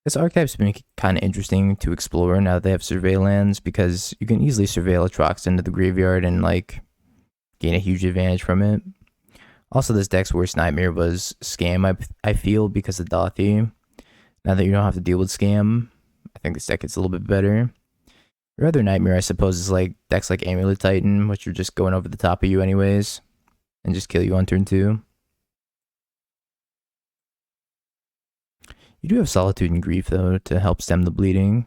This archetype's been kind of interesting to explore now that they have surveillance, because you can easily surveil Atraxa into the graveyard and like gain a huge advantage from it. Also, this deck's worst nightmare was Scam, I feel, because of Dothy. Now that you don't have to deal with Scam, I think this deck gets a little bit better. Your other nightmare, I suppose, is like decks like Amulet Titan, which are just going over the top of you anyways, and just kill you on turn 2. You do have Solitude and Grief, though, to help stem the bleeding.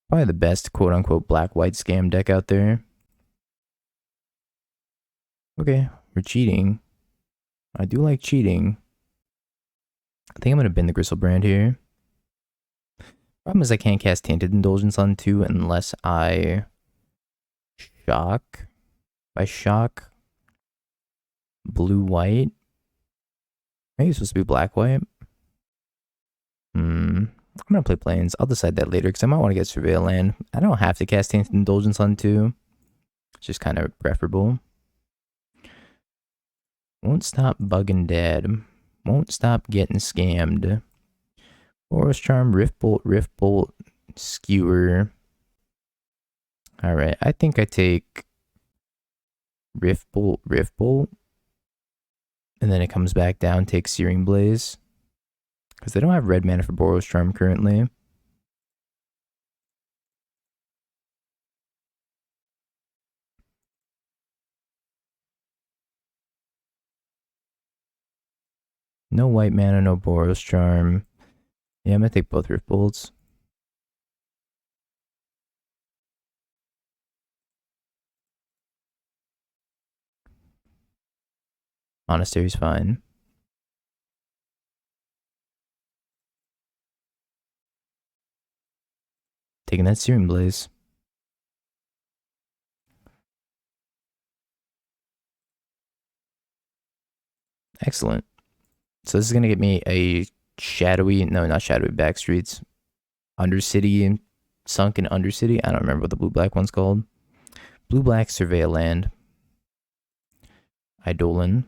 Probably the best quote-unquote black-white Scam deck out there. Okay, we're cheating. I do like cheating. I think I'm going to bin the Griselbrand here. Problem is I can't cast Tainted Indulgence on 2 unless I shock. If I shock blue-white. Maybe it's supposed to be black-white. I'm going to play Plains. I'll decide that later because I might want to get Surveil Land. I don't have to cast Tainted Indulgence on 2. It's just kind of preferable. Won't stop bugging dead. Won't stop getting scammed. Forest Charm, Rift Bolt, Skewer. Alright, I think I take Rift Bolt. And then it comes back down, take Searing Blaze. Because they don't have red mana for Boros Charm currently. No white mana, no Boros Charm. Yeah, I'm gonna take both Rift Bolts. Monastery's fine. Taking that Searing Blaze. Excellent. So this is gonna get me a not Shadowy Backstreets. Undercity, Sunken Undercity. I don't remember what the blue-black one's called. Blue-black Surveil Land. Eidolon.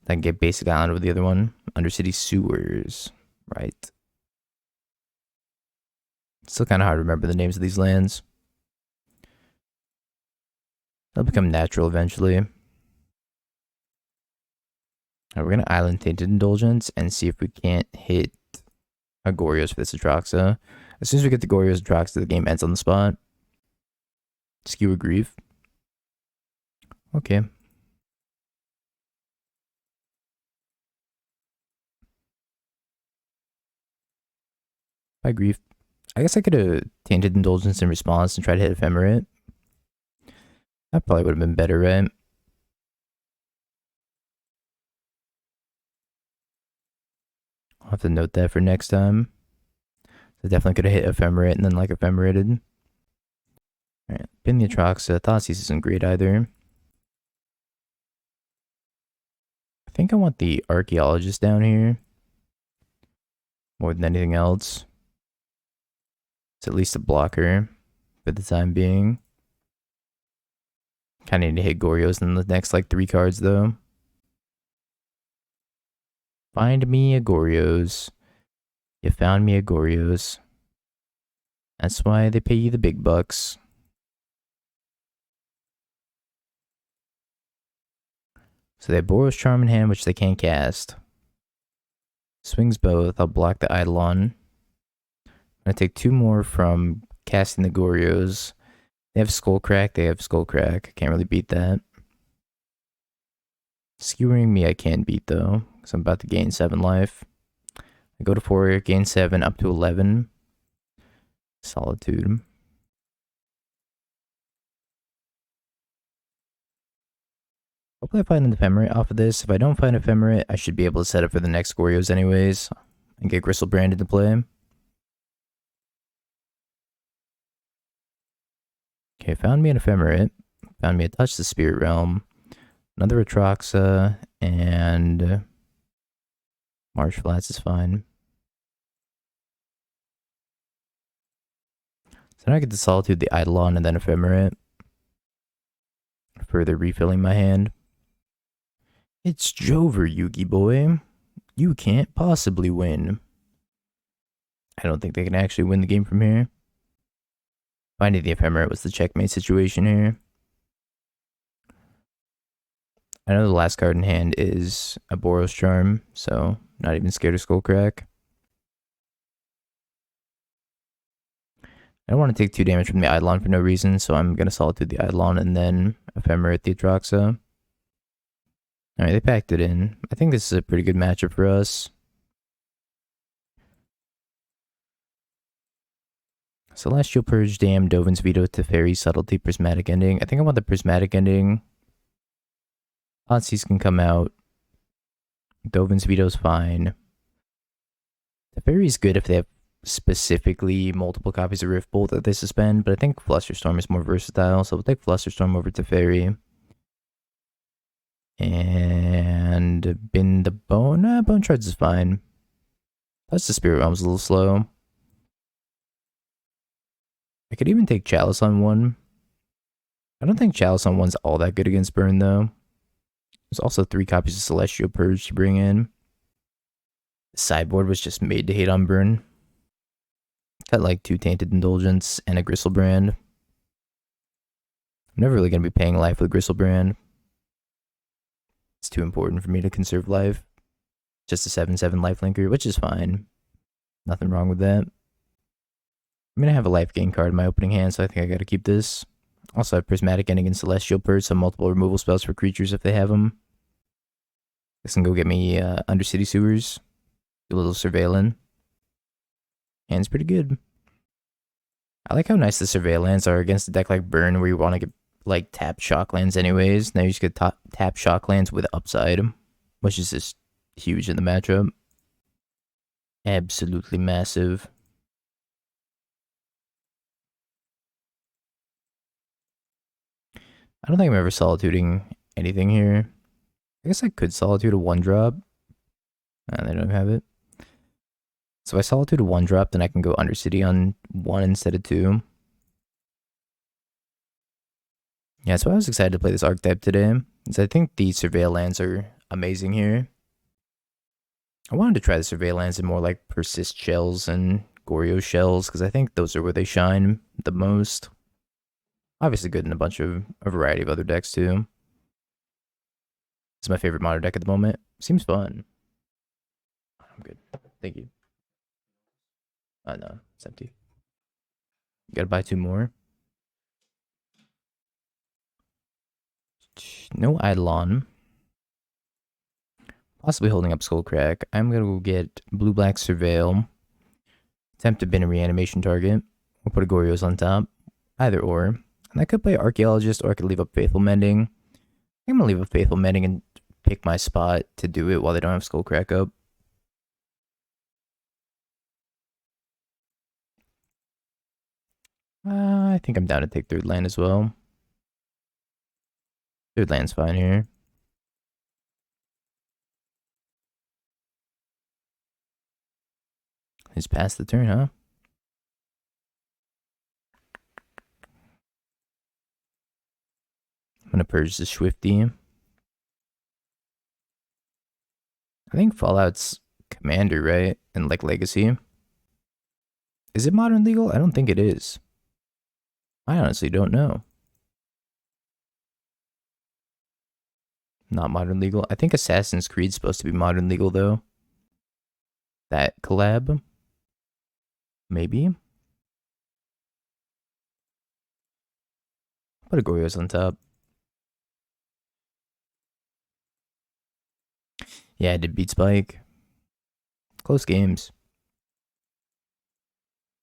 I can get Basic Island with the other one. Undercity Sewers. Right. Still kind of hard to remember the names of these lands. They'll become natural eventually. Right, we're going to Island Tainted Indulgence and see if we can't hit a Goryo's for this Atraxa. As soon as we get the Goryo's Atraxa, the game ends on the spot. Skewer Grief. Okay. By Grief. I guess I could have Tainted Indulgence in response and try to hit Ephemerate. That probably would have been better, right? I'll have to note that for next time. So definitely could have hit Ephemerate and then like Ephemerated. Alright, pin the Atraxa. Thoughtseize isn't great either. I think I want the Archaeologist down here more than anything else. It's at least a blocker for the time being. Kind of need to hit Goryo's in the next like 3 cards though. Find me a Goryo's. You found me a Goryo's. That's why they pay you the big bucks. So they have Boros Charm in hand, which they can't cast. Swings both. I'll block the Eidolon. I'm going to take 2 more from casting the Goryo's. They have Skullcrack. They have Skullcrack. Can't really beat that. Skewering me I can beat though, because I'm about to gain 7 life. I go to 4, gain 7, up to 11. Solitude. Hopefully I find an Ephemerate off of this. If I don't find Ephemerate, I should be able to set up for the next Goryo's anyways. And get Griselbrand into play. Okay, found me an Ephemerate. Found me a Touch the Spirit Realm. Another Atraxa. And Marsh Flats is fine. So now I get to Solitude, the Eidolon, and then Ephemerate. Further refilling my hand. It's Jover, Yugi boy. You can't possibly win. I don't think they can actually win the game from here. Finding the Ephemerate was the checkmate situation here. I know the last card in hand is a Boros Charm, so not even scared of Skullcrack. I don't want to take 2 damage from the Eidolon for no reason, so I'm going to Solitude the Eidolon and then Ephemerate the Atraxa. Alright, they packed it in. I think this is a pretty good matchup for us. Celestial Purge, Dam, Dovin's Veto, Teferi, Subtlety, Prismatic Ending. I think I want the Prismatic Ending. Thoughtseize can come out. Dovin's Veto's fine. Teferi's good if they have specifically multiple copies of Rift Bolt that they suspend, but I think Flusterstorm is more versatile, so we'll take Flusterstorm over Teferi. And bin the Bone. Bone Shards is fine. Plus the Spirit Realm's a little slow. I could even take Chalice on 1. I don't think Chalice on 1's all that good against Burn, though. There's also 3 copies of Celestial Purge to bring in. The sideboard was just made to hate on Burn. Got like 2 Tainted Indulgence and a Griselbrand. I'm never really going to be paying life with Griselbrand. It's too important for me to conserve life. Just a 7/7 lifelinker, which is fine. Nothing wrong with that. I'm going to have a life gain card in my opening hand, so I think I got to keep this. Also have Prismatic Ending and Celestial Purge, so multiple removal spells for creatures if they have them. This can go get me Undercity Sewers. Do a little surveilling. Hand's pretty good. I like how nice the surveillance are against a deck like Burn, where you want to get like tap shocklands anyways. Now you just get tap shocklands with upside, which is just huge in the matchup. Absolutely massive. I don't think I'm ever solituding anything here. I guess I could Solitude a 1-drop. They don't have it. So if I Solitude a 1-drop, then I can go Undercity on 1 instead of 2. Yeah, that's why I was excited to play this archetype today. Because I think the Surveil lands are amazing here. I wanted to try the Surveil lands in more like Persist Shells and Goryo Shells, because I think those are where they shine the most. Obviously good in a variety of other decks too. It's my favorite modern deck at the moment. Seems fun. I'm good. Thank you. Oh no, it's empty. Gotta buy 2 more. No Eidolon. Possibly holding up Skullcrack. I'm gonna go get Blue-Black Surveil. Attempt to bin a reanimation target. Or put a Goryo's on top. Either or. And I could play Archaeologist, or I could leave up Faithful Mending. I'm gonna leave up Faithful Mending and pick my spot to do it while they don't have Skullcrack up. I think I'm down to take 3rd land as well. 3rd land's fine here. He's past the turn, huh? I'm gonna purge the Swifty. I think Fallout's Commander, right? And like Legacy. Is it modern legal? I don't think it is. I honestly don't know. Not modern legal. I think Assassin's Creed's supposed to be modern legal though. That collab? Maybe. Put a Goryo's on top. Yeah, I did beat Spike. Close games.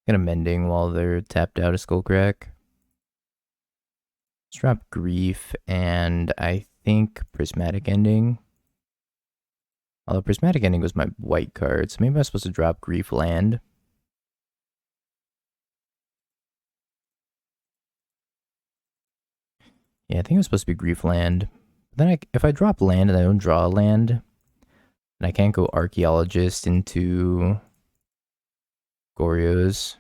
Gonna Mending while they're tapped out of Skullcrack. Let's drop Grief and I think Prismatic Ending. Although Prismatic Ending was my white card, so maybe I'm supposed to drop Grief land. Yeah, I think it was supposed to be Grief land. But then if I drop land and I don't draw a land, and I can't go Archaeologist into Goryo's.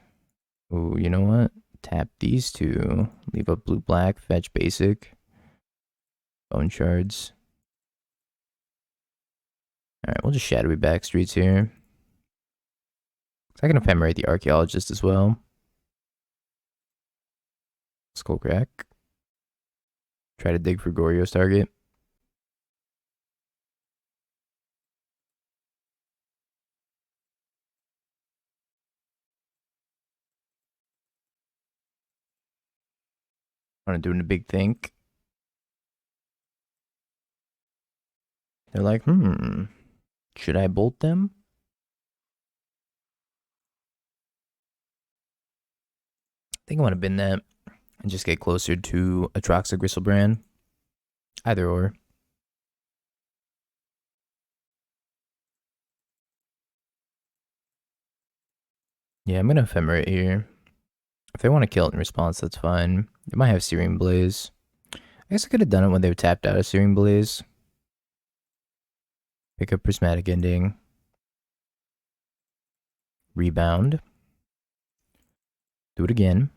Ooh, you know what? Tap these 2. Leave up blue-black, fetch basic. Bone Shards. Alright, we'll just Shadowy Backstreets here. I can Ephemerate the Archaeologist as well. Skullcrack. Try to dig for Goryo's target. I'm doing a big think. They're like, should I bolt them? I think I want to bin that and just get closer to Atraxa Griselbrand. Either or. Yeah, I'm going to Ephemerate here. If they want to kill it in response, that's fine. They might have Searing Blaze. I guess I could have done it when they were tapped out of Searing Blaze. Pick up Prismatic Ending. Rebound. Do it again.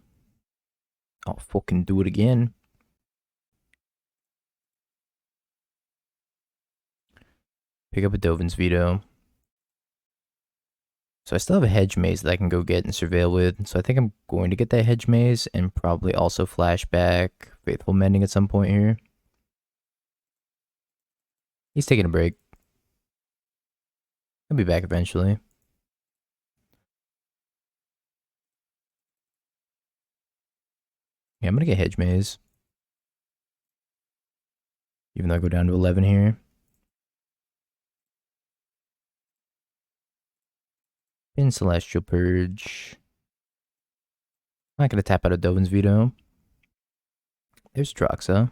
I'll fucking do it again. Pick up a Dovin's Veto. So I still have a Hedge Maze that I can go get and surveil with. So I think I'm going to get that Hedge Maze and probably also flashback Faithful Mending at some point here. He's taking a break. He'll be back eventually. Yeah, I'm going to get Hedge Maze. Even though I go down to 11 here. In Celestial Purge. I'm not going to tap out of Dovin's Veto. There's Atraxa.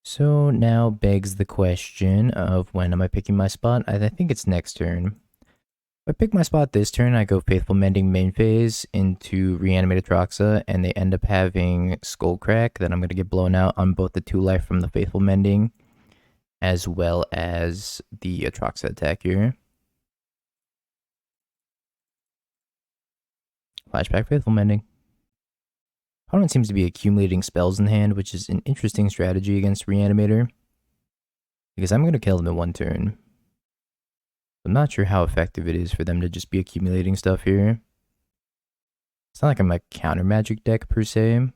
So now begs the question of when am I picking my spot? I think it's next turn. If I pick my spot this turn, I go Faithful Mending main phase into Reanimate Atraxa, and they end up having Skullcrack. Then I'm going to get blown out on both the 2 life from the Faithful Mending, as well as the Atraxa attack here. Flashback Faithful Mending. Opponent seems to be accumulating spells in hand, which is an interesting strategy against Reanimator, because I'm going to kill them in 1 turn. I'm not sure how effective it is for them to just be accumulating stuff here. It's not like I'm a counter magic deck per se,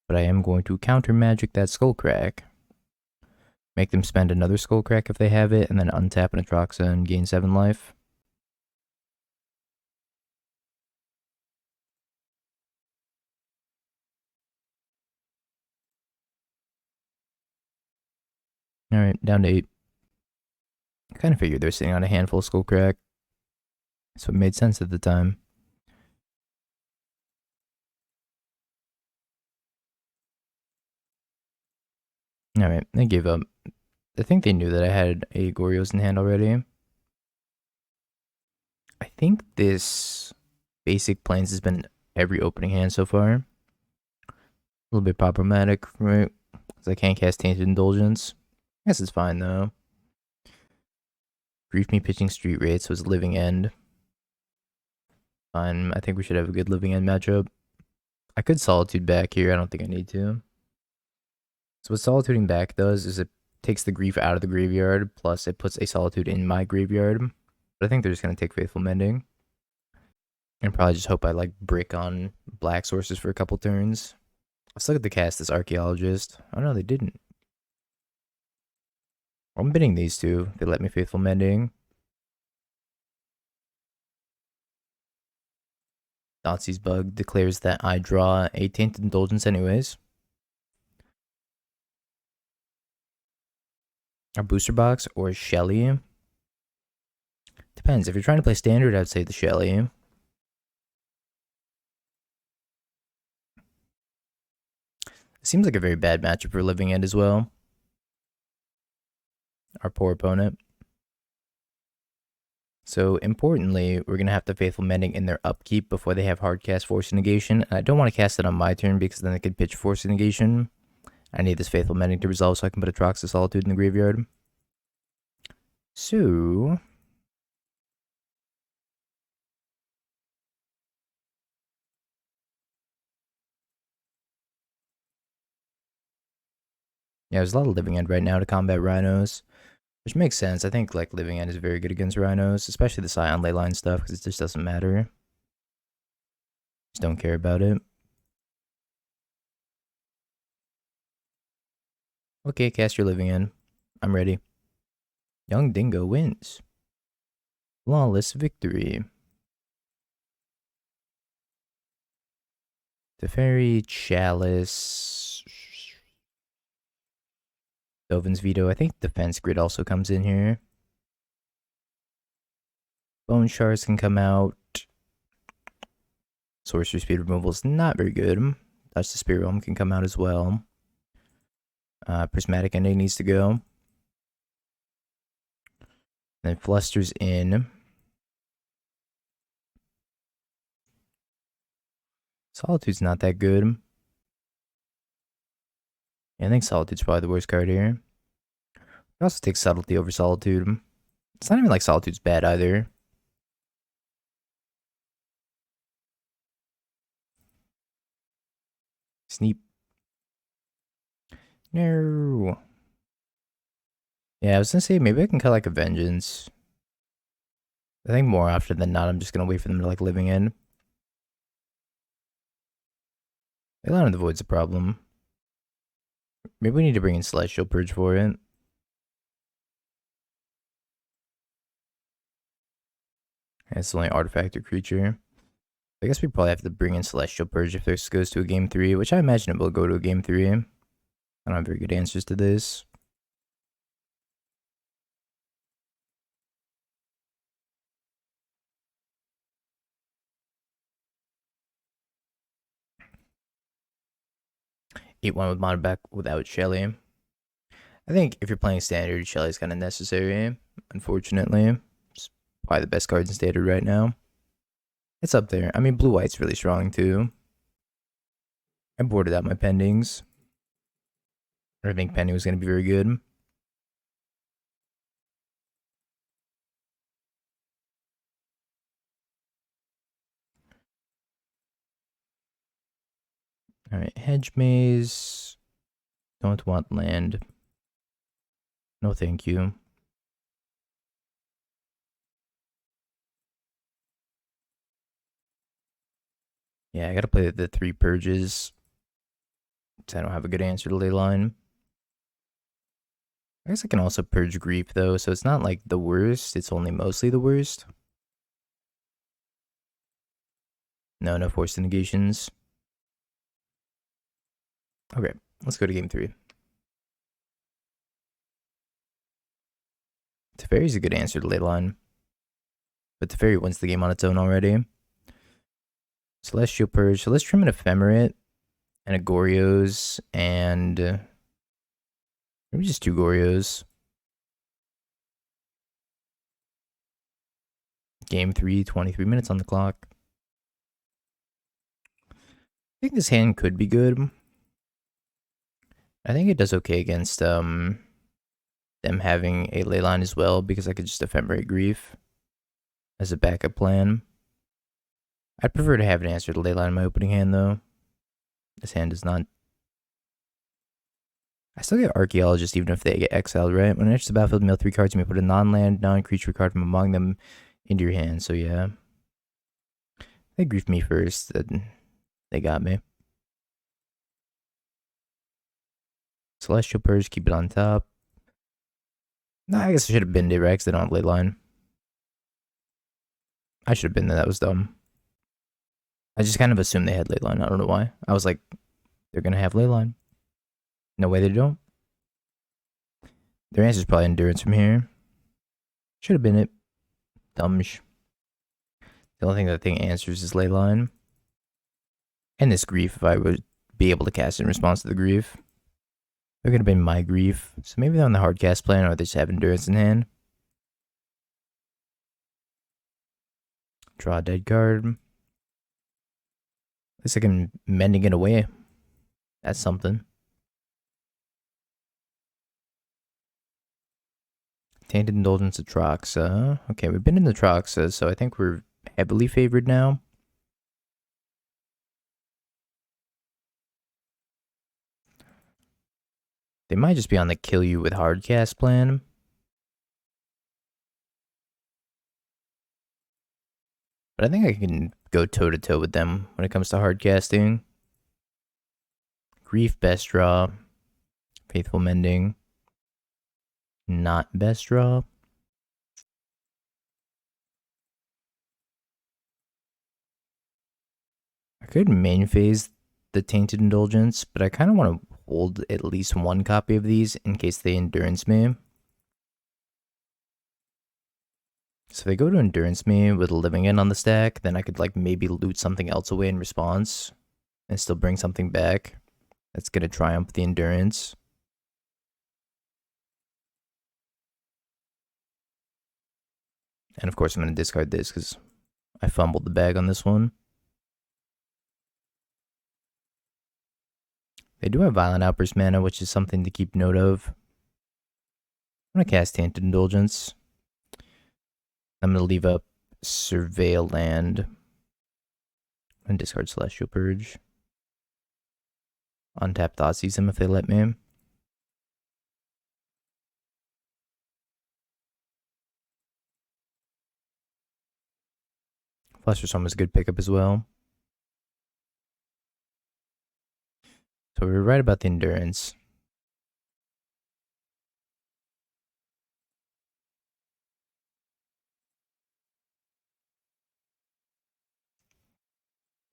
but I am going to counter magic that Skullcrack. Make them spend another Skullcrack if they have it, and then untap an Atraxa and gain 7 life. Alright, down to 8. I kind of figured they're sitting on a handful of Skullcrack, so it made sense at the time. Alright, they gave up. I think they knew that I had a Goryo's in hand already. I think this basic plains has been every opening hand so far. A little bit problematic, right? Because I can't cast Tainted Indulgence. I guess it's fine though. Grief me pitching Street Rates was Living End. Fine, I think we should have a good Living End matchup. I could Solitude back here, I don't think I need to. So what Solituding back does is it takes the Grief out of the graveyard, plus it puts a Solitude in my graveyard. But I think they're just going to take Faithful Mending. And probably just hope I like brick on black sources for a couple turns. I still get to cast this Archaeologist. Oh no, they didn't. I'm bidding these two. They let me Faithful Mending. Thoughtseize bug declares that I draw a Tainted Indulgence anyways. A booster box or a Shelly. Depends. If you're trying to play standard, I'd say the Shelly. It seems like a very bad matchup for Living End as well. Our poor opponent. So importantly, we're going to have to Faithful Mending in their upkeep before they have hard cast Force Negation. I don't want to cast it on my turn because then they could pitch Force Negation. I need this Faithful Mending to resolve so I can put Atraxa Solitude in the graveyard. So yeah, there's a lot of Living End right now to combat Rhinos. Which makes sense. I think like Living End is very good against Rhinos, especially the Scion Leyline stuff, because it just doesn't matter. Just don't care about it. Okay, cast your Living End. I'm ready. Young Dingo wins. Flawless victory. The Fairy, Chalice, Dovin's Veto. I think Defense Grid also comes in here. Bone Shards can come out. Sorcery Speed removal is not very good. Touch the Spirit Realm can come out as well. Prismatic Ending needs to go. Then Fluster's in. Solitude's not that good. Yeah, I think Solitude's probably the worst card here. I also take Subtlety over Solitude. It's not even like Solitude's bad either. Sneap. No. Yeah, I was gonna say maybe I can cut like a Vengeance. I think more often than not, I'm just gonna wait for them to like Living End. Leyline of the Void's a problem. Maybe we need to bring in Celestial Purge for it. It's the only artifact or creature. I guess we probably have to bring in Celestial Purge if this goes to a game 3, which I imagine it will go to a game 3. I don't have very good answers to this. Eat one with mono back without Shelly. I think if you're playing standard, Shelly's kind of necessary, unfortunately. It's probably the best cards in standard right now. It's up there. I mean, blue-white's really strong, too. I boarded out my pendings. I think pending was going to be very good. Alright, Hedge Maze. Don't want land. No thank you. Yeah, I gotta play the 3 purges. So I don't have a good answer to Leyline. I guess I can also purge Grief though, so it's not like the worst, it's only mostly the worst. No forced negations. Okay, let's go to game 3. Teferi's a good answer to Leyline. But Teferi wins the game on its own already. Celestial Purge, so let's trim an Ephemerate and a Goryo's and maybe just 2 Goryos. Game 3, 23 minutes on the clock. I think this hand could be good. I think it does okay against them having a Leyline as well, because I could just Ephemerate Grief as a backup plan. I'd prefer to have an answer to Leyline in my opening hand though. This hand does not. I still get Archaeologist even if they get exiled, right? When it enters the battlefield, mill 3 cards, you may put a non-land, non-creature card from among them into your hand, so yeah. They griefed me first, then they got me. Celestial Purge, keep it on top. Nah, I guess I should have been direct, they don't have Leyline. I should have been there, that was dumb. I just kind of assumed they had Leyline, I don't know why. I was like, they're gonna have Leyline. No way they don't. Their answer is probably Endurance from here. Should have been it. Dumbsh. The only thing that thing answers is Leyline. And this Grief, if I would be able to cast in response to the Grief. They're gonna be my Grief. So maybe they're on the hard cast plan or they just have Endurance in hand. Draw a dead card. At least I can Mending it away. That's something. Tainted Indulgence, Atraxa. Okay, we've been in the Atraxa, so I think we're heavily favored now. They might just be on the kill you with hard cast plan. But I think I can go toe-to-toe with them when it comes to hard casting. Grief, best draw. Faithful Mending, not best draw. I could main phase the Tainted Indulgence, but I kind of want to hold at least one copy of these in case they endurance me. So if they go to endurance me with a Living End on the stack, then I could like maybe loot something else away in response and still bring something back that's going to triumph the endurance. And of course I'm going to discard this because I fumbled the bag on this one. They do have Violent Outburst mana, which is something to keep note of. I'm going to cast Tainted Indulgence. I'm going to leave up Surveil Land. And discard Celestial Purge. Untap Thoughtseize him if they let me. Flusterstorm was a good pickup as well. So we were right about the endurance.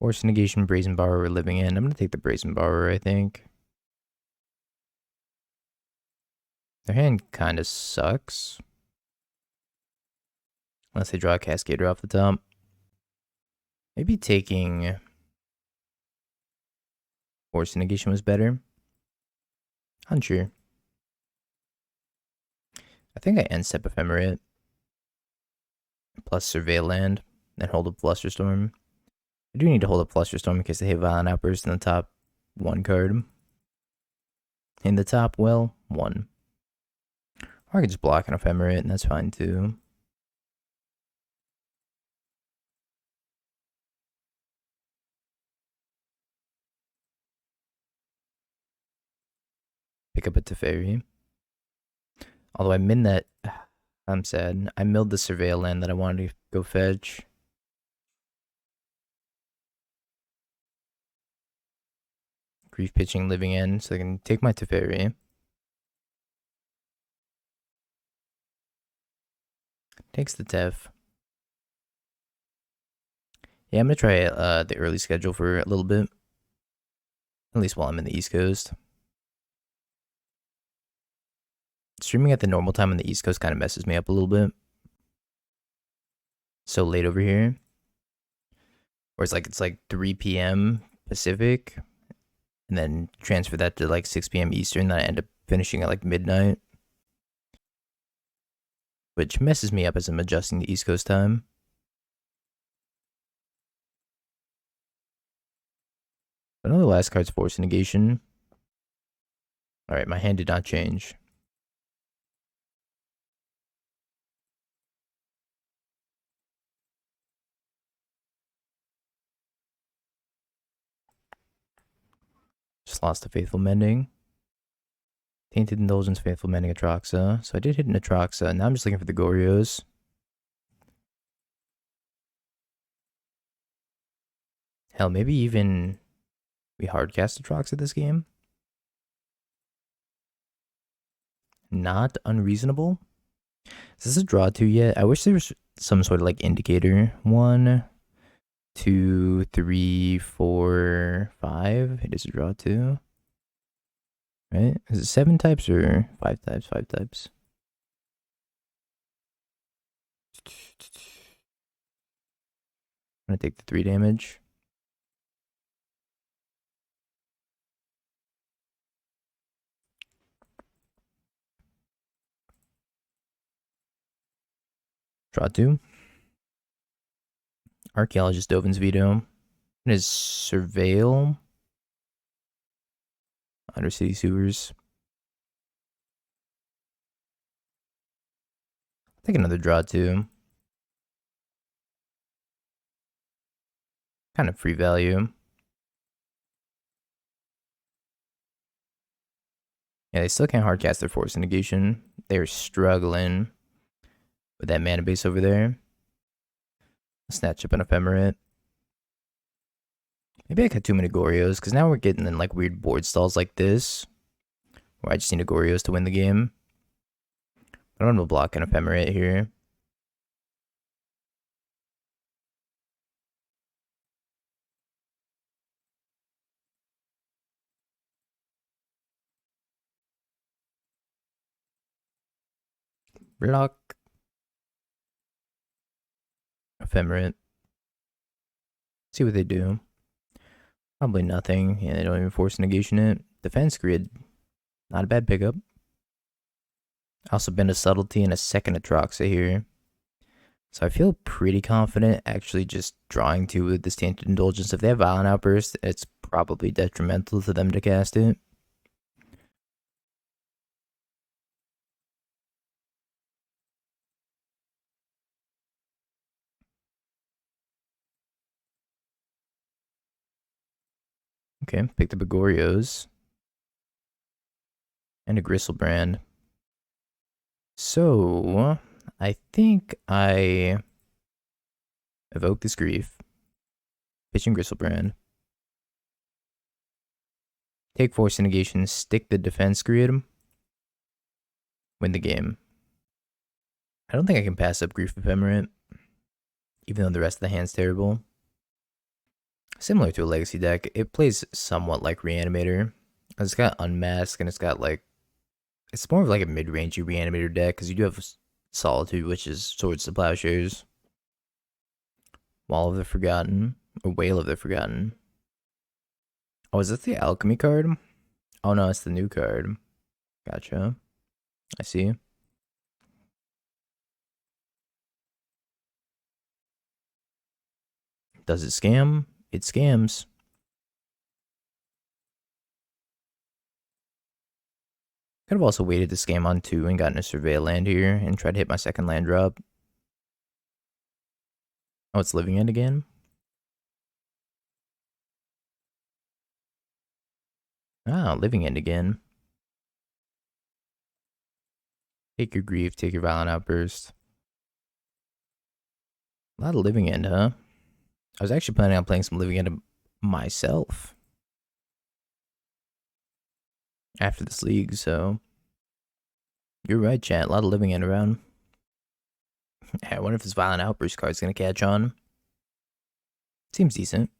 Force Negation, Brazen Borrower, Living End. I'm going to take the Brazen Borrower, I think. Their hand kind of sucks. Unless they draw a Cascader off the top. Maybe taking Force Negation was better. Unsure. I think I end step Ephemerate. Plus Surveil Land. Then hold up Flusterstorm. I do need to hold up Flusterstorm because they have Violent Outburst in the top one card. In the top, well, one. Or I could just block an Ephemerate, and that's fine too. Pick up a Teferi. Although I min that, I'm sad. I milled the Surveil Land that I wanted to go fetch. Grief pitching Living End, so I can take my Teferi. Takes the Tef. Yeah, I'm gonna try the early schedule for a little bit. At least while I'm in the East Coast. Streaming at the normal time on the East Coast kind of messes me up a little bit. So late over here. Or it's like 3 p.m. Pacific. And then transfer that to like 6 p.m. Eastern. Then I end up finishing at like midnight. Which messes me up as I'm adjusting the East Coast time. I know the last card's Force Negation. Alright, my hand did not change. Just lost a Faithful Mending. Tainted Indulgence, Faithful Mending, Atraxa. So I did hit an Atraxa. Now I'm just looking for the Goryos. Hell, maybe even we hardcast Atraxa this game. Not unreasonable. Is this a draw 2 yet? I wish there was some sort of like indicator. 1, 2, 3, 4, 5. It is a draw 2. Right? Is it 7 types or 5 types? 5 types. I'm gonna take the 3 damage. Draw 2. Archaeologist, Dovin's Veto. It is Surveil. Undercity Sewers. I'll take another draw 2. Kind of free value. Yeah, they still can't hardcast their Force Negation. They're struggling with that mana base over there. Snatch up an Ephemerate. Maybe I got too many Goryos, because now we're getting in like weird board stalls like this, where I just need a Goryos to win the game. I don't want to block an Ephemerate here. Block. Ephemerate. See what they do. Probably nothing. Yeah, they don't even force negation it. Defense grid. Not a bad pickup. Also been a subtlety and a second Atraxa here. So I feel pretty confident actually just drawing two with this Tainted Indulgence. If they have Violent Outburst, it's probably detrimental to them to cast it. Okay, picked up a Goryos. And a Griselbrand. So, I think I evoke this Grief. Pitching Griselbrand. Take Force Negation, stick the defense grid. Win the game. I don't think I can pass up Grief Ephemerate, even though the rest of the hand's terrible. Similar to a Legacy deck, it plays somewhat like Reanimator. It's got Unmask, and it's got like... It's more of like a mid-rangey Reanimator deck, because you do have Solitude, which is Swords to Plowshares. Wall of the Forgotten, or Wail of the Forgotten. Oh, is that the Alchemy card? Oh no, it's the new card. Gotcha. I see. Does it scam? It scams. Could have also waited to scam on 2 and gotten a Surveil land here and tried to hit my second land drop. Oh, it's Living End again? Ah, Living End again. Take your Grief, take your Violent Outburst. A lot of Living End, huh? I was actually planning on playing some Living End myself after this league, so... You're right, chat. A lot of Living End around. I wonder if this Violent Outburst card's gonna catch on. Seems decent.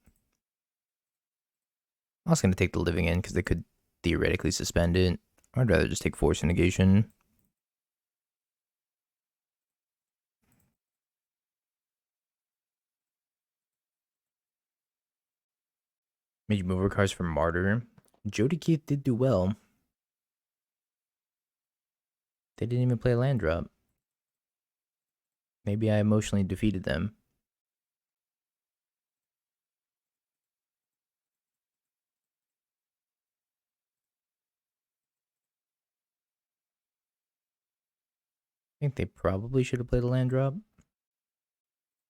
I was gonna take the Living End because they could theoretically suspend it. I'd rather just take Force Negation. Made you move cards from Martyr. Jody Keith did do well. They didn't even play a land drop. Maybe I emotionally defeated them. I think they probably should have played a land drop. I'm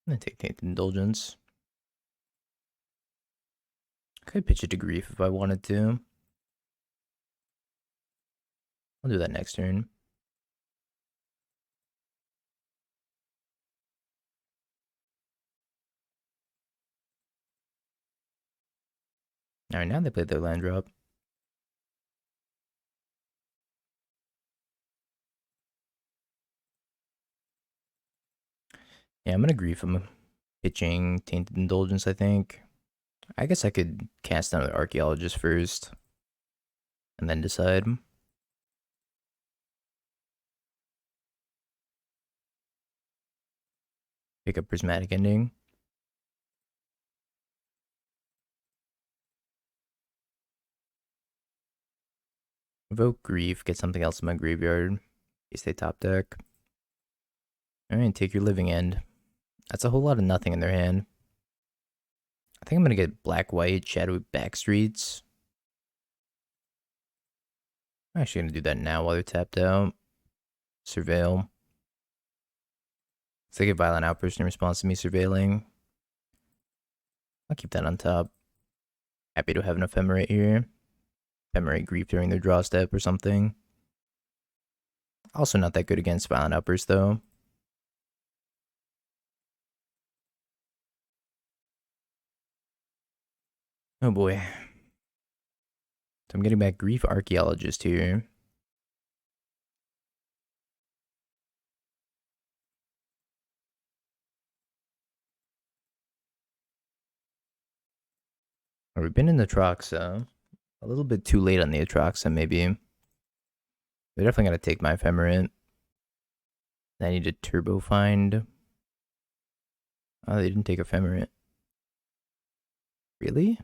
gonna take Tainted Indulgence. Could pitch it to Grief if I wanted to. I'll do that next turn. Alright, now they played their land drop. Yeah, I'm gonna Grief him. Pitching Tainted Indulgence, I think. I guess I could cast another Archaeologist first. And then decide. Pick up Prismatic Ending. Evoke Grief, get something else in my graveyard. In case they top deck. Alright, take your Living End. That's a whole lot of nothing in their hand. I think I'm gonna get black-white, Shadowy Backstreets. I'm actually gonna do that now while they're tapped out. Surveil. So they get Violent Outburst in response to me surveilling. I'll keep that on top. Happy to have an Ephemerate here. Ephemerate Grief during their draw step or something. Also not that good against Violent Outburst though. Oh boy. So I'm getting back Grief Archaeologist here. We've been in the Atraxa. A little bit too late on the Atraxa, maybe. They're definitely going to take my Ephemerate. I need to turbo find. Oh, they didn't take Ephemerate. Really?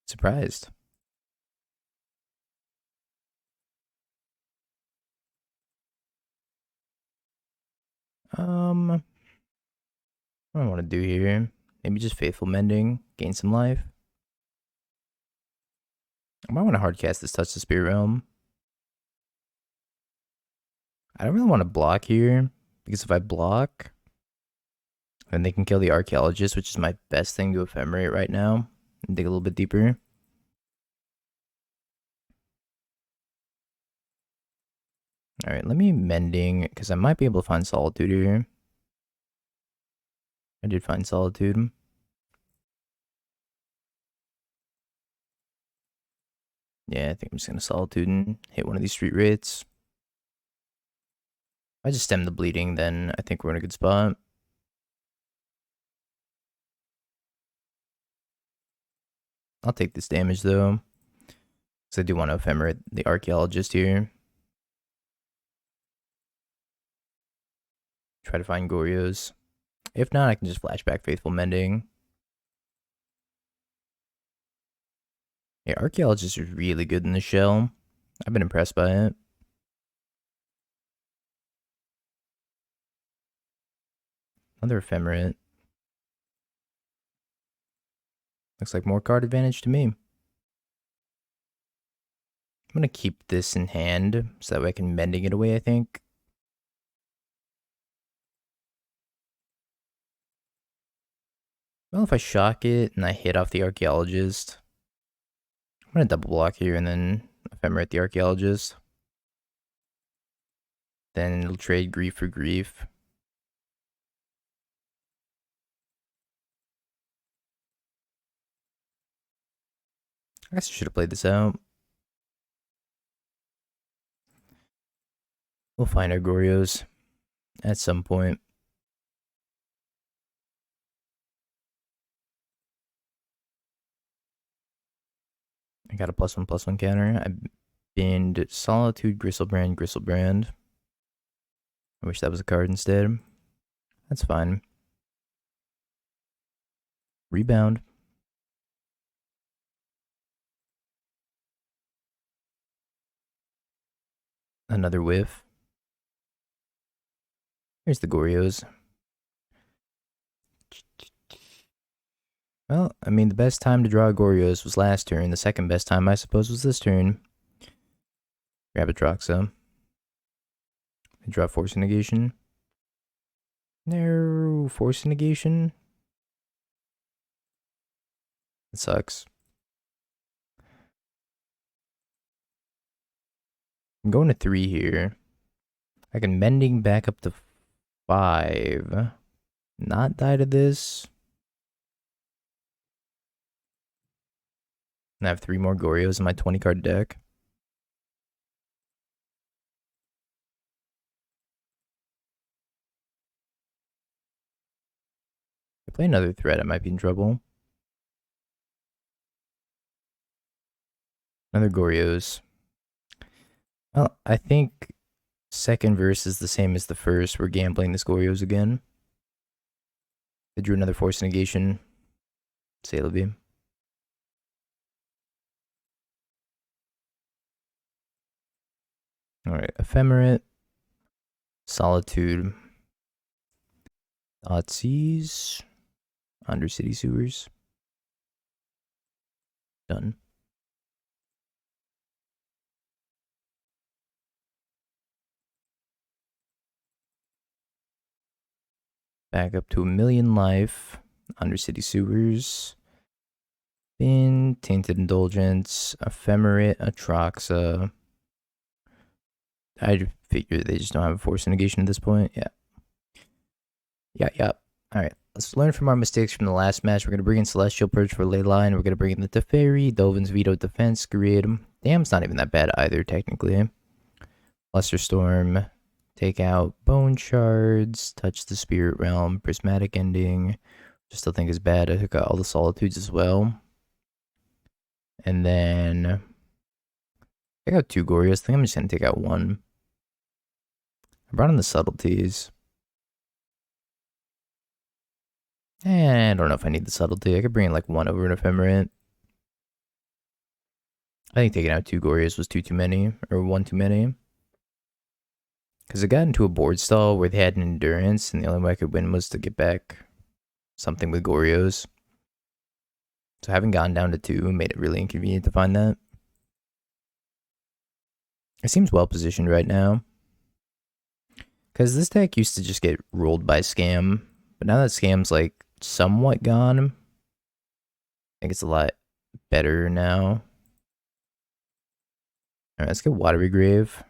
Surprised. What do I want to do here? Maybe just Faithful Mending, gain some life. I might want to hardcast this Touch the Spirit Realm. I don't really want to block here, because if I block, then they can kill the Archaeologist, which is my best thing to Ephemerate right now, and dig a little bit deeper. Alright, let me Mending, because I might be able to find Solitude here. I did find Solitude. Yeah, I think I'm just going to Solitude and hit one of these street rates. If I just stem the bleeding, then I think we're in a good spot. I'll take this damage, though, because I do want to Ephemerate the Archaeologist here. Try to find Goryos. If not, I can just flashback Faithful Mending. Yeah, Archaeologist is really good in the shell. I've been impressed by it. Another Ephemerate. Looks like more card advantage to me. I'm going to keep this in hand so that way I can Mending it away, I think. Well, if I shock it and I hit off the Archaeologist, I'm going to double block here and then Ephemerate the Archaeologist. Then it'll trade Grief for Grief. I guess I should have played this out. We'll find our Goryos at some point. I got a +1/+1 counter. I binned Solitude, Griselbrand. I wish that was a card instead. That's fine. Rebound. Another whiff. Here's the Goryos. Well, I mean, the best time to draw Goryos was last turn. The second best time, I suppose, was this turn. Grab Atraxa. Draw Force Negation. No, Force Negation. It sucks. I'm going to 3 here. I can Mending back up to 5. Not die to this. And I have 3 more Goryos in my 20 card deck. If I play another threat, I might be in trouble. Another Goryos. Well, I think second verse is the same as the first. We're gambling this Goryos again. I drew another Force Negation. Sailor Beam. Alright, Ephemerate. Solitude. Thoughtseize. Undercity Sewers. Done. Back up to 1,000,000 life. Undercity Sewers. Bin. Tainted Indulgence. Ephemerate. Atraxa. I figure they just don't have a Force Negation at this point. Yeah. Yeah. Alright. let's learn from our mistakes from the last match. We're going to bring in Celestial Purge for Leyline. We're going to bring in the Teferi, Dovin's Veto Defense, Grid. Damn's not even that bad either, technically. Flusterstorm, take out Bone Shards, touch the Spirit Realm, Prismatic Ending. Just still think is bad. I took out all the Solitudes as well. And then I got 2 Goryos. I think I'm just going to take out 1. I brought in the Subtleties. I don't know if I need the Subtlety. I could bring in like 1 over an Ephemerate. I think taking out 2 Goryos was too many, or 1 too many. Because I got into a board stall where they had an Endurance, and the only way I could win was to get back something with Goryos. So having gone down to 2 made it really inconvenient to find that. It seems well positioned right now. Because this deck used to just get rolled by Scam, but now that Scam's like somewhat gone, I think it's a lot better now. Alright, let's get Watery Grave.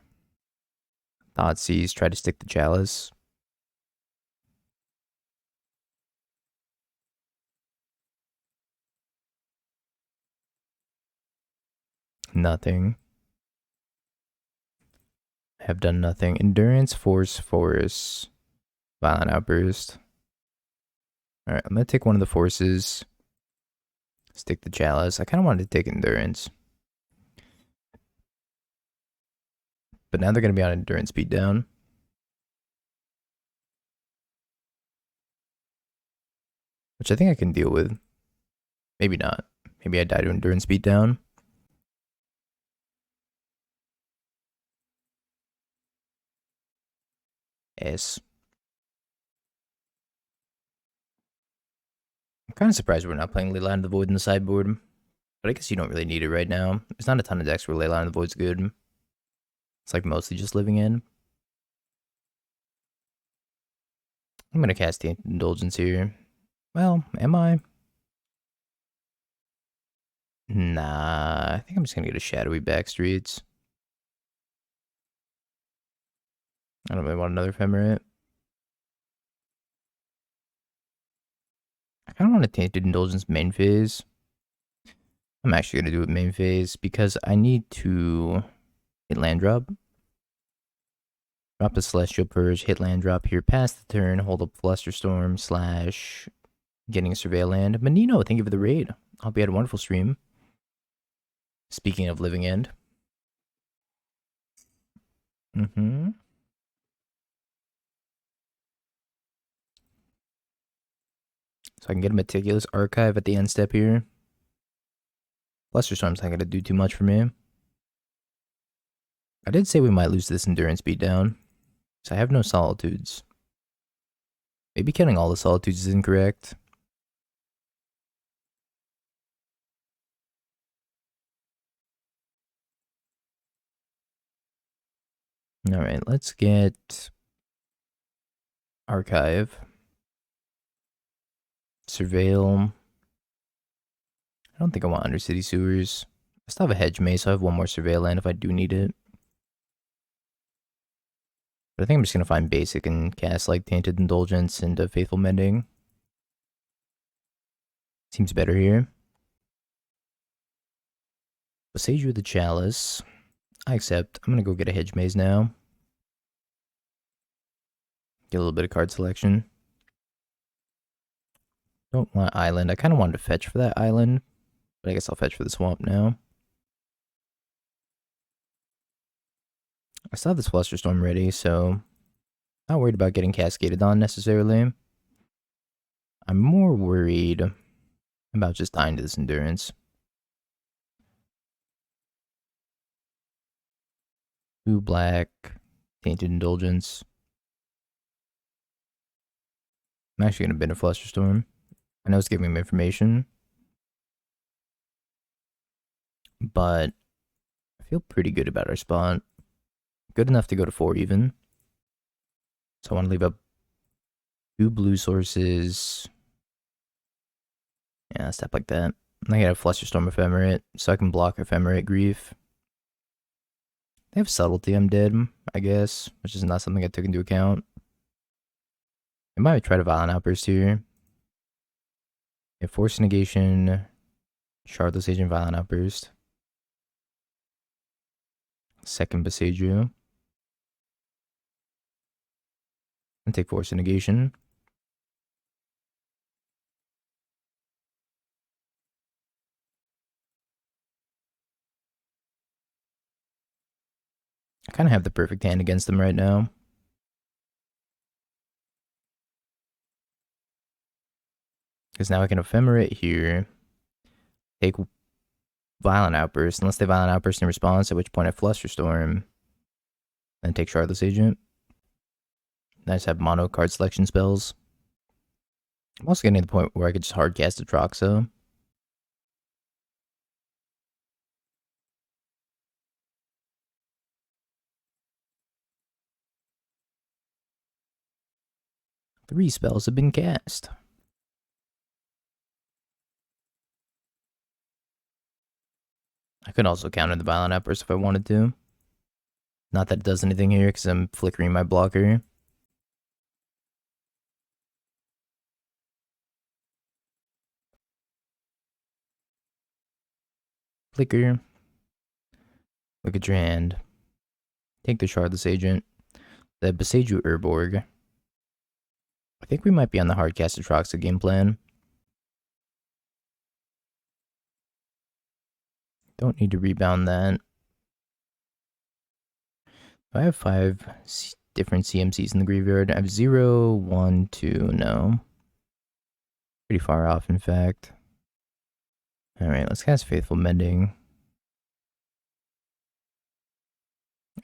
Thoughtseize, try to stick the Chalice. Nothing. Have done nothing. Endurance, Force, Violent Outburst. Alright, I'm going to take one of the forces. Stick the Chalice. I kind of wanted to take Endurance. But now they're going to be on Endurance beatdown. Which I think I can deal with. Maybe not. Maybe I die to Endurance beatdown. S. I'm kind of surprised we're not playing Leyline of the Void in the sideboard. But I guess you don't really need it right now. There's not a ton of decks where Leyline of the Void's good. It's like mostly just living in. I'm going to cast Tainted Indulgence here. Well, am I? Nah, I think I'm just going to get a Shadowy Backstreets. I don't really want another Ephemerate. I kind of want a Tainted Indulgence main phase. I'm actually going to do it main phase because I need to hit land drop. Drop the Celestial Purge, hit land drop here, pass the turn, hold up Flusterstorm / getting a Surveil land. Menino, thank you for the raid. Hope you had a wonderful stream. Speaking of living end. So I can get a Meticulous Archive at the end step here. Flusterstorm's not going to do too much for me. I did say we might lose this Endurance beatdown. So I have no Solitudes. Maybe killing all the Solitudes is incorrect. Alright, let's get Archive. Surveil. I don't think I want Undercity Sewers. I still have a Hedge Maze, so I have one more Surveil land if I do need it. But I think I'm just going to find basic and cast like Tainted Indulgence and Faithful Mending. Seems better here. Sage with the Chalice. I accept. I'm going to go get a Hedge Maze now. Get a little bit of card selection. Don't want Island. I kind of wanted to fetch for that Island. But I guess I'll fetch for the Swamp now. I still have this Flusterstorm ready, so not worried about getting cascaded on necessarily. I'm more worried about just dying to this Endurance. Blue, black, Tainted Indulgence. I'm actually going to bin a Flusterstorm. I know it's giving me information. But I feel pretty good about our spot. Good enough to go to 4 even. So I want to leave up 2 blue sources. Yeah, step like that. I got a Flusterstorm Ephemerate, so I can block Ephemerate Grief. They have Subtlety, I'm dead, I guess, which is not something I took into account. I might try to Violent Outburst here. Okay, Force Negation, Shardless Agent, Violent Outburst. Second Besaidu. And take Force Negation. I kind of have the perfect hand against them right now. Because now I can Ephemerate here. Take Violent Outburst, unless they Violent Outburst in response, at which point I Flusterstorm. Then take Shardless Agent. Then I just have mono card selection spells. I'm also getting to the point where I could just hardcast Atraxa. Three spells have been cast. I could also counter the Violent Outburst if I wanted to. Not that it does anything here because I'm flickering my blocker. Flicker. Look at your hand. Take the Shardless Agent. The Besaidu Urborg. I think we might be on the hardcast Atraxa game plan. Don't need to rebound that. I have 5 different CMCs in the graveyard. I have 0, 1, 2, no. Pretty far off, in fact. Alright, let's cast Faithful Mending.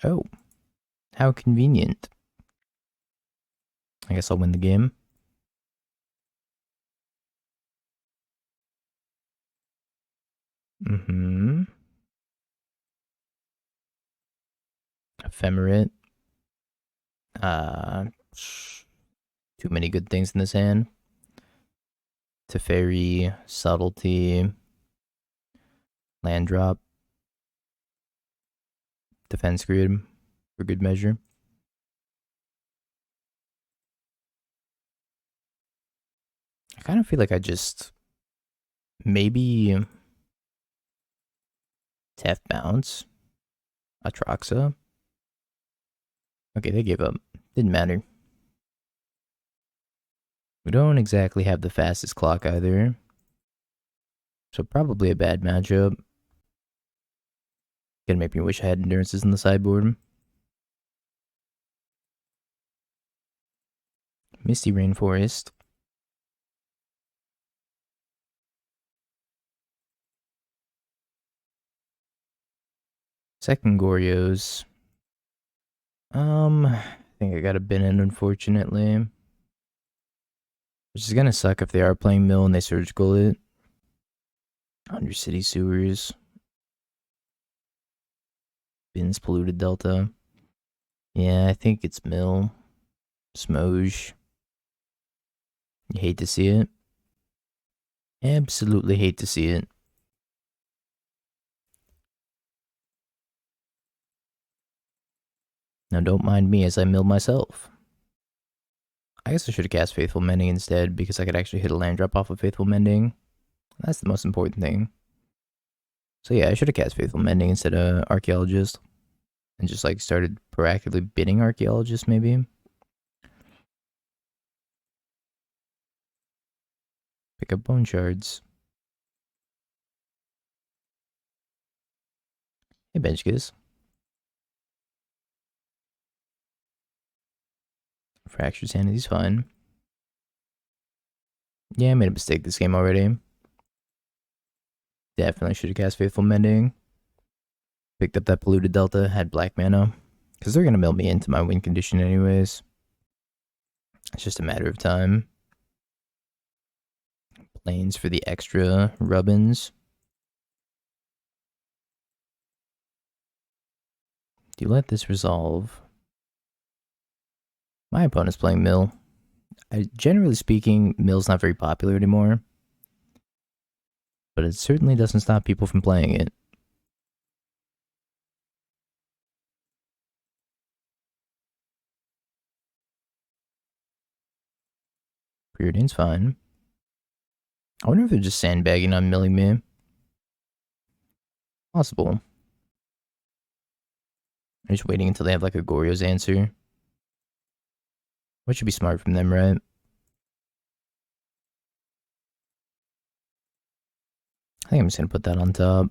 Oh, how convenient. I guess I'll win the game. Ephemerate. Too many good things in this hand. Teferi, Subtlety, Land Drop, Defense Grid for good measure. I kind of feel like I just maybe Tef Bounce, Atraxa. Okay, they gave up. Didn't matter. We don't exactly have the fastest clock either. So probably a bad matchup. Gonna make me wish I had endurances in the sideboard. Misty Rainforest. Second Goryos. I think I got a bin in, unfortunately. Which is gonna suck if they are playing mill and they surgical it. Undercity Sewers. Bins Polluted Delta. Yeah, I think it's mill. Smoge. You hate to see it. Absolutely hate to see it. Now don't mind me as I mill myself. I guess I should have cast Faithful Mending instead because I could actually hit a land drop off of Faithful Mending. That's the most important thing. So yeah, I should have cast Faithful Mending instead of Archaeologist. And just like started proactively bidding Archaeologist maybe. Pick up Bone Shards. Hey Benchkiss. Fractured Sanity's fine. Yeah, I made a mistake this game already. Definitely should have cast Faithful Mending. Picked up that Polluted Delta, had black mana. Because they're going to mill me into my win condition anyways. It's just a matter of time. Planes for the extra rubbins. Do you let this resolve? My opponent's playing mill. Generally speaking, mill's not very popular anymore. But it certainly doesn't stop people from playing it. Preordain's fine. I wonder if they're just sandbagging on milling me. Possible. I'm just waiting until they have like a Goryo's answer. What should be smart from them, right? I think I'm just gonna put that on top.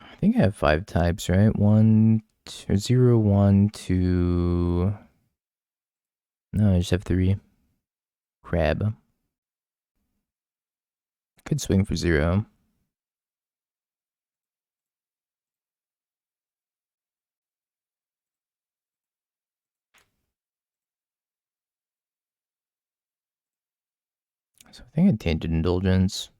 I think I have 5 types, right? 1, 2, 0, 1, 2. No, I just have 3. Crab. Could swing for 0. So I think I Tainted Indulgence.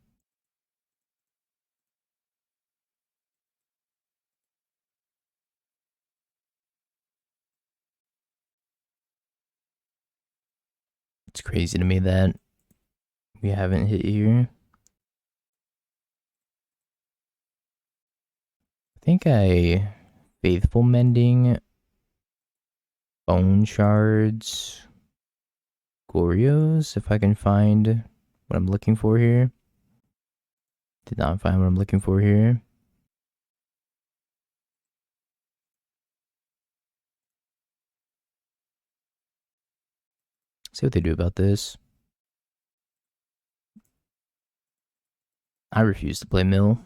It's crazy to me that we haven't hit here. I think I Faithful Mending, Bone Shards, Goryos, if I can find what I'm looking for here. Did not find what I'm looking for here. See what they do about this. I refuse to play mill.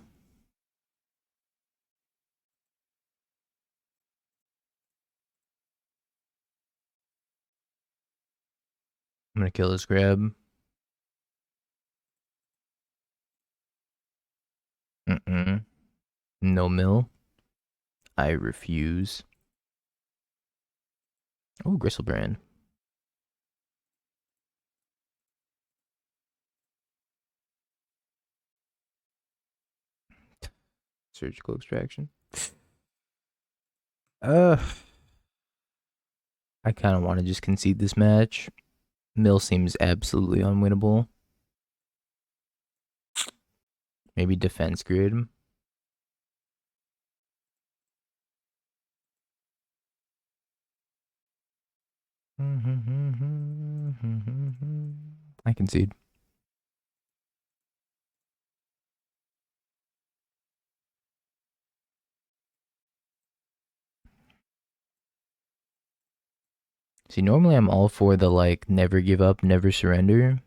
I'm gonna kill this grab. No mill. I refuse. Oh, Griselbrand. Surgical extraction. I kind of want to just concede this match. Mill seems absolutely unwinnable. Maybe defense grid. I concede. See, normally I'm all for the like never give up, never surrender.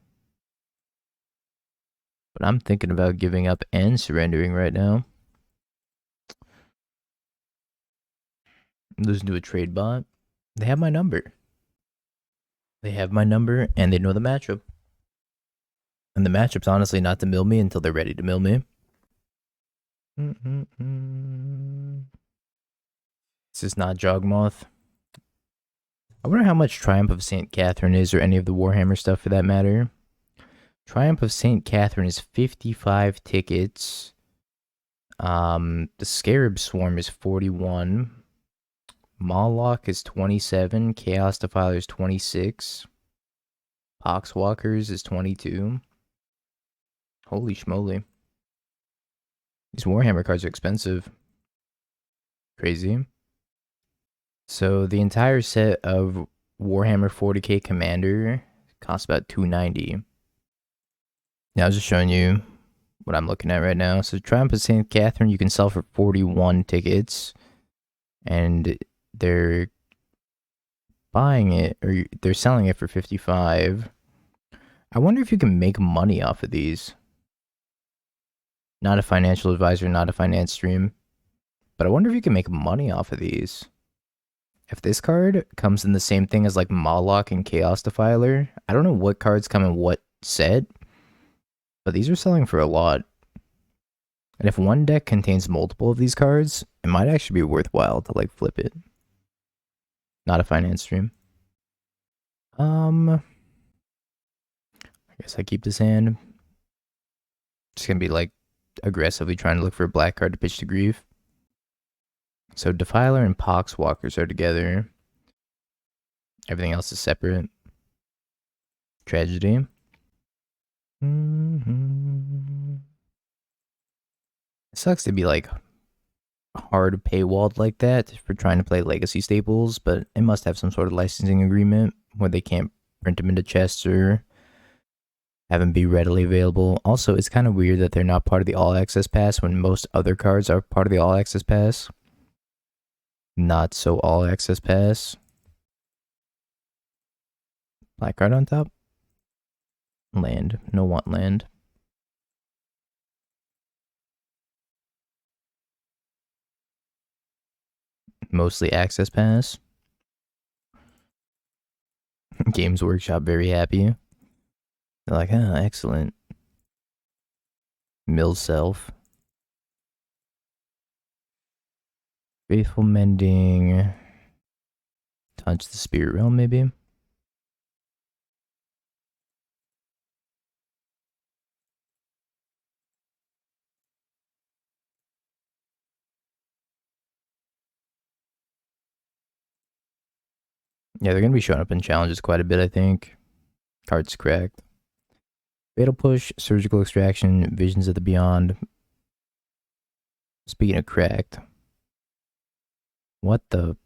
But I'm thinking about giving up and surrendering right now. Losing to a trade bot. They have my number. They have my number and they know the matchup. And the matchup's honestly not to mill me until they're ready to mill me. This is not Jogmoth. I wonder how much Triumph of St. Catherine is, or any of the Warhammer stuff for that matter. Triumph of St. Catherine is 55 tickets. The Scarab Swarm is 41. Moloch is 27. Chaos Defiler is 26. Poxwalkers is 22. Holy schmoly. These Warhammer cards are expensive. Crazy. So the entire set of Warhammer 40k Commander costs about $290. Now I was just showing you what I'm looking at right now. So Triumph of St. Catherine you can sell for 41 tickets. And they're buying it, or they're selling it for 55. I wonder if you can make money off of these. Not a financial advisor, not a finance stream. But I wonder if you can make money off of these. If this card comes in the same thing as like Moloch and Chaos Defiler, I don't know what cards come in what set, but these are selling for a lot. And if one deck contains multiple of these cards, it might actually be worthwhile to like flip it. Not a finance stream. I guess I keep this hand. Just gonna be like aggressively trying to look for a black card to pitch to Grief. So Defiler and Poxwalkers are together. Everything else is separate. Tragedy. It sucks to be like hard paywalled like that for trying to play legacy staples, but it must have some sort of licensing agreement where they can't print them into chests or have them be readily available. Also, it's kind of weird that they're not part of the all access pass when most other cards are part of the all access pass. Not so all access pass. Black card on top. Land. No want land. Mostly access pass. Games Workshop very happy. They're like, excellent. Mill self. Faithful Mending. Touch the Spirit Realm, maybe. Yeah, they're going to be showing up in challenges quite a bit, I think. Cards cracked. Fatal Push, Surgical Extraction, Visions of the Beyond. Speaking of cracked. What the?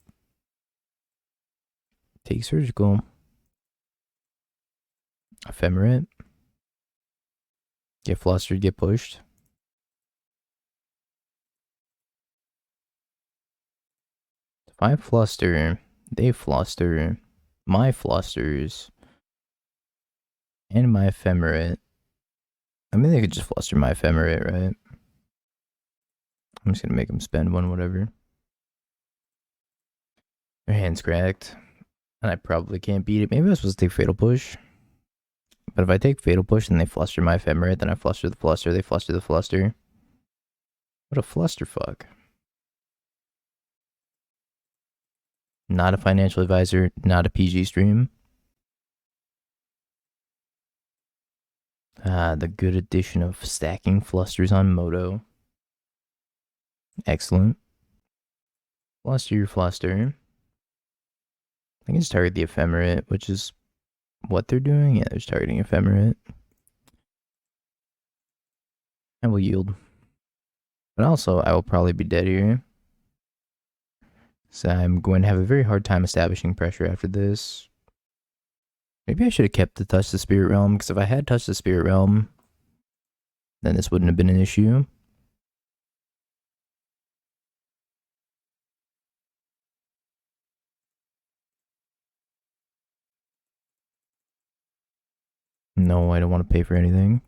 Take Surgical. Ephemerate. Get flustered, get pushed. If I fluster, they fluster. My flusters. And my Ephemerate. I mean, they could just fluster my Ephemerate, right? I'm just gonna make them spend one, whatever. Their hand's cracked. And I probably can't beat it. Maybe I'm supposed to take Fatal Push. But if I take Fatal Push and they fluster my Ephemerate, then I fluster the fluster, they fluster the fluster. What a flusterfuck. Not a financial advisor, not a PG stream. The good addition of stacking flusters on Moto. Excellent. Fluster your fluster. I can just target the Ephemerate, which is what they're doing. Yeah, they're just targeting Ephemerate. And will yield. But also, I will probably be dead here. So I'm going to have a very hard time establishing pressure after this. Maybe I should have kept the Touch the Spirit Realm, because if I had touched the Spirit Realm, then this wouldn't have been an issue. No, I don't want to pay for anything.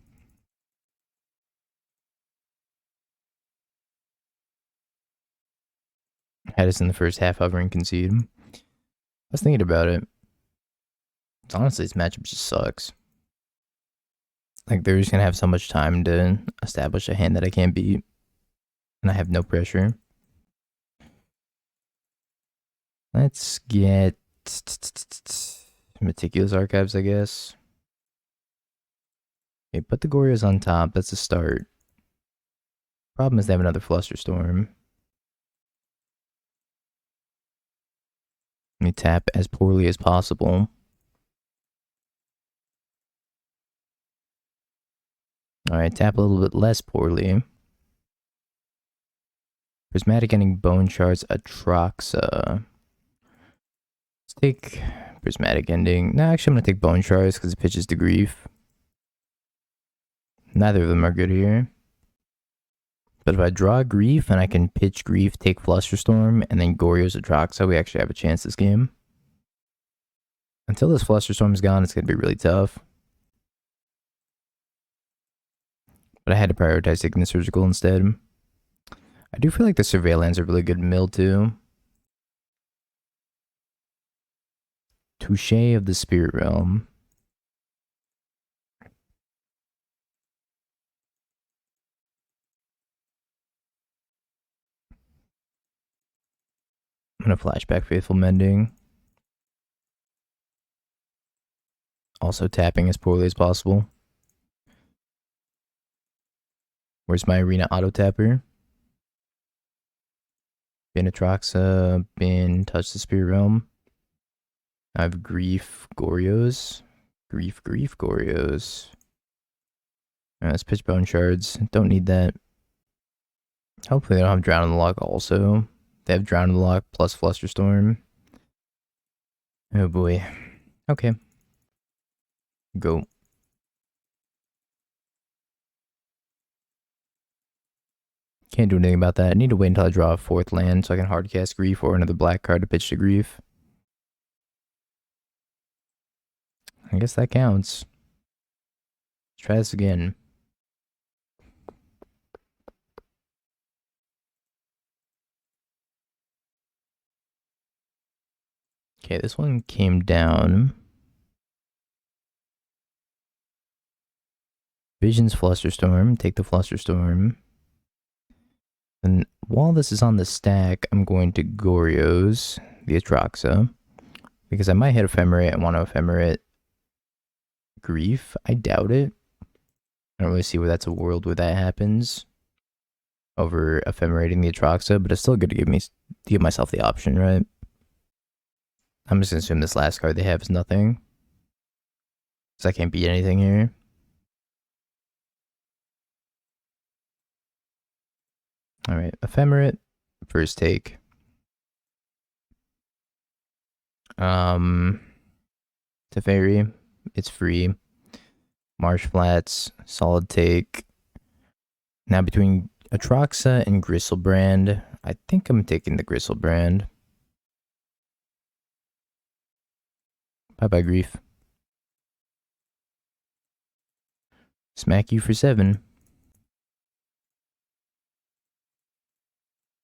Had us in the first half hovering concede. I was thinking about it. Honestly, this matchup just sucks. Like, they're just going to have so much time to establish a hand that I can't beat. And I have no pressure. Let's get Meticulous Archives, I guess. Okay, put the Goryos on top. That's a start. Problem is they have another Flusterstorm. Let me tap as poorly as possible. Alright, tap a little bit less poorly. Prismatic Ending, Bone Shards, Atraxa. Let's take Prismatic Ending. No, actually I'm going to take Bone Shards because it pitches to Grief. Neither of them are good here. But if I draw Grief and I can pitch Grief, take Flusterstorm, and then Goryo's Atraxa, we actually have a chance this game. Until this Flusterstorm is gone, it's going to be really tough. But I had to prioritize taking the Surgical instead. I do feel like the Surveillance are really good mill too. Touche of the Spirit Realm. I'm going to flashback Faithful Mending. Also tapping as poorly as possible. Where's my Arena Auto Tapper? Bin Atraxa, Bin Touch the Spirit Realm. I have Grief Goryos. Grief Goryos. Let's pitch Bone Shards. Don't need that. Hopefully they don't have Drown in the Lock also. They have Drown in the Lock plus Flusterstorm. Oh boy. Okay. Go. Can't do anything about that. I need to wait until I draw a 4th land so I can hardcast Grief or another black card to pitch to Grief. I guess that counts. Let's try this again. Okay, this one came down. Vision's Flusterstorm. Take the Flusterstorm. And while this is on the stack, I'm going to Goryo's the Atraxa. Because I might hit Ephemerate. I want to Ephemerate Grief. I doubt it. I don't really see where that's a world where that happens. Over Ephemerating the Atraxa, but it's still good to give myself the option, right? I'm just gonna assume this last card they have is nothing. Because I can't beat anything here. Alright, Ephemerate, first take. Teferi, it's free. Marsh Flats, solid take. Now between Atraxa and Griselbrand, I think I'm taking the Griselbrand. Bye-bye, Grief. Smack you for 7.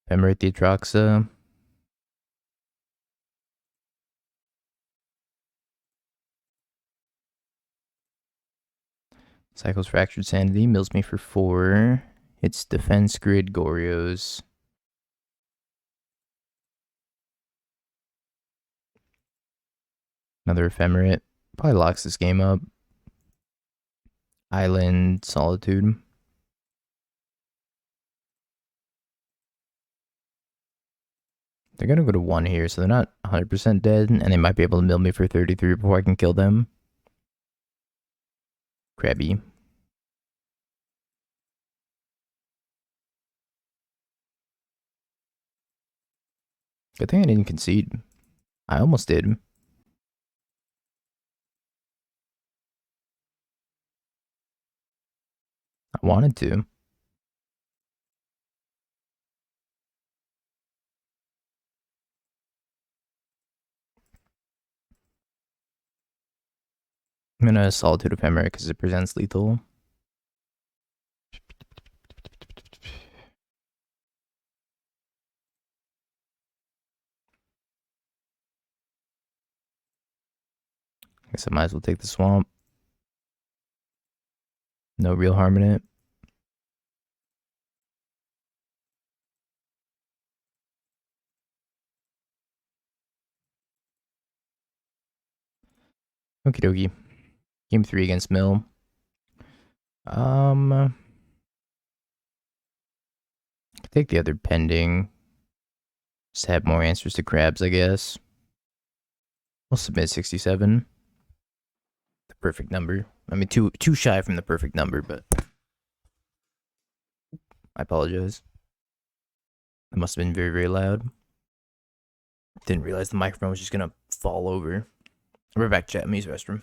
Ephemerate the Atraxa. Cycles Fractured Sanity, mills me for 4. It's Defense Grid, Goryo's. Another Ephemerate. Probably locks this game up. Island, Solitude. They're going to go to 1 here, so they're not 100% dead, and they might be able to mill me for 33 before I can kill them. Crabby. Good thing I didn't concede. I almost did. I wanted to. I'm gonna Solitude Ephemerate because it presents lethal. I guess I might as well take the swamp. No real harm in it. Okie dokie. Game 3 against Mill. Take the other pending. Just have more answers to crabs, I guess. We'll submit 67. The perfect number. I mean, too shy from the perfect number, but I apologize. It must have been very, very loud. Didn't realize the microphone was just gonna fall over. We're back, chat. Use restroom.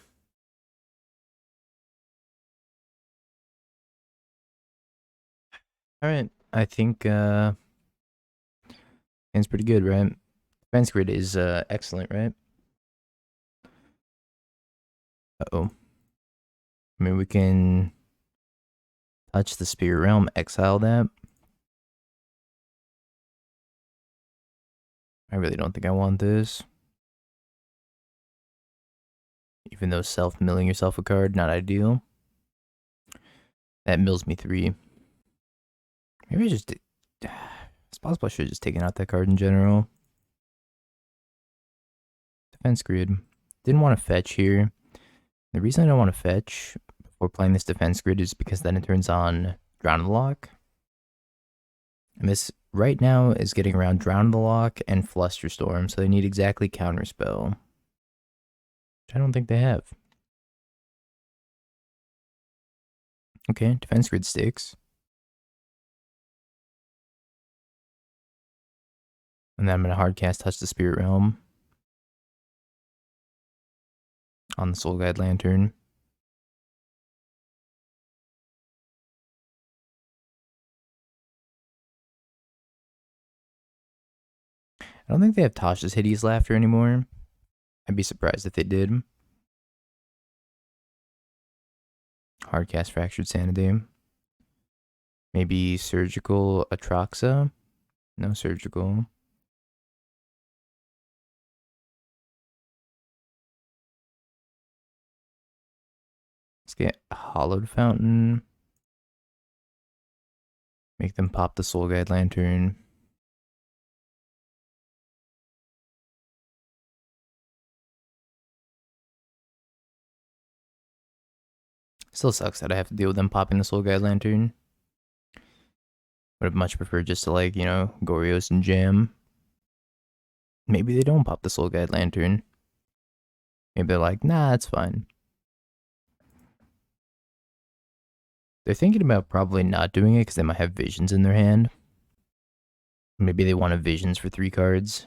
All right, I think it's pretty good, right? Defense grid is excellent, right? Uh-oh. I mean, we can touch the Spirit Realm, exile that. I really don't think I want this. Even though self-milling yourself a card, not ideal. That mills me 3. Maybe I just did. It's possible I should have just taken out that card in general. Defense grid. Didn't want to fetch here. The reason I don't want to fetch before playing this defense grid is because then it turns on Drown in the Lock. And this right now is getting around Drown in the Lock and Flusterstorm, so they need exactly Counterspell. Which I don't think they have. Okay, defense grid sticks. And then I'm going to hard cast Touch the Spirit Realm on the Soul Guide Lantern. I don't think they have Tasha's Hideous Laughter anymore. I'd be surprised if they did. Hardcast Fractured Sanity. Maybe Surgical Atraxa. No Surgical. Let's get Hallowed Fountain. Make them pop the Soul Guide Lantern. Still sucks that I have to deal with them popping the Soul Guide Lantern. Would have much preferred just to, like, you know, Goryos and jam. Maybe they don't pop the Soul Guide Lantern. Maybe they're like, nah, it's fine. They're thinking about probably not doing it because they might have visions in their hand. Maybe they want a visions for 3 cards.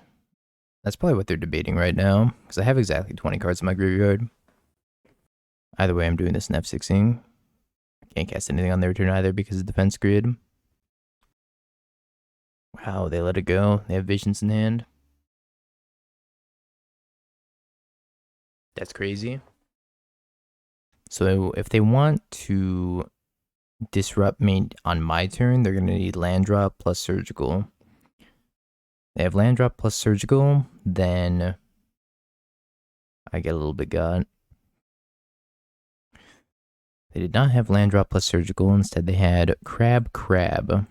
That's probably what they're debating right now, because I have exactly 20 cards in my graveyard. Either way, I'm doing this in F6ing. I can't cast anything on their turn either because of defense grid. Wow, they let it go. They have visions in hand. That's crazy. So if they want to disrupt me on my turn, they're going to need land drop plus surgical. They have land drop plus surgical, then I get a little bit got. They did not have land drop plus surgical. Instead, they had crab. Come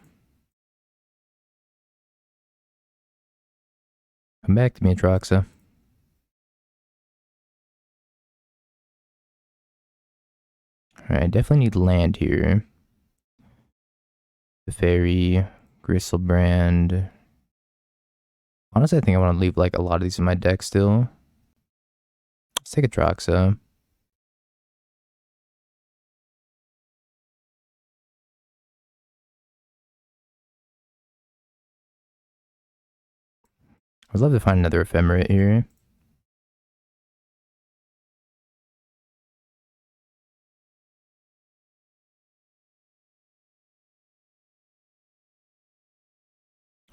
back to me, Atraxa. Alright, I definitely need land here. The Fairy, Griselbrand. Honestly, I think I want to leave like a lot of these in my deck still. Let's take Atraxa. I would love to find another Ephemerate here.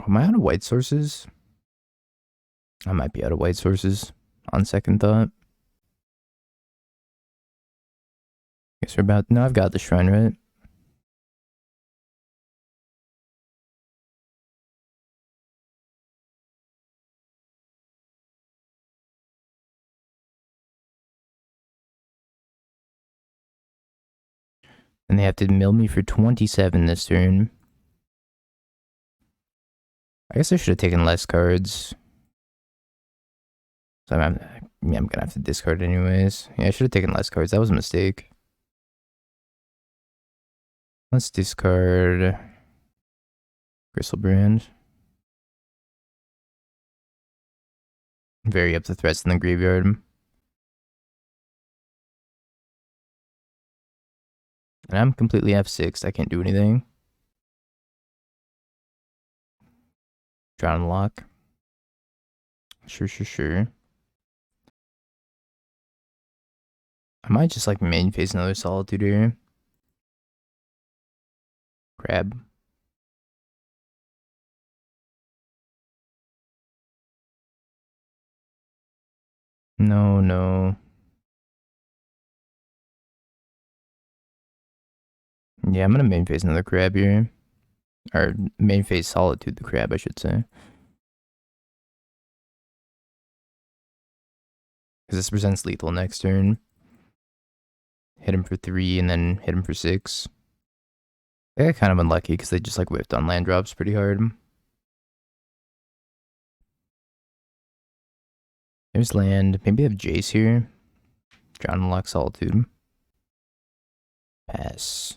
Am I out of white sources? I might be out of white sources on second thought. Guess we're about... No, I've got the Shrine, right? And they have to mill me for 27 this turn. I guess I should have taken less cards. So I'm gonna have to discard anyways. Yeah, I should have taken less cards. That was a mistake. Let's discard Griselbrand. Vary up the threats in the graveyard. And I'm completely F6. I can't do anything. Drown lock. Sure. I might just like main phase another Solitude here. Crab. No. Yeah, I'm gonna main phase another crab here. Or main phase Solitude the crab, I should say. Because this presents lethal next turn. Hit him for 3 and then hit him for 6. They got kind of unlucky because they just like whiffed on land drops pretty hard. There's land. Maybe they have Jace here. Drown and lock Solitude. Pass.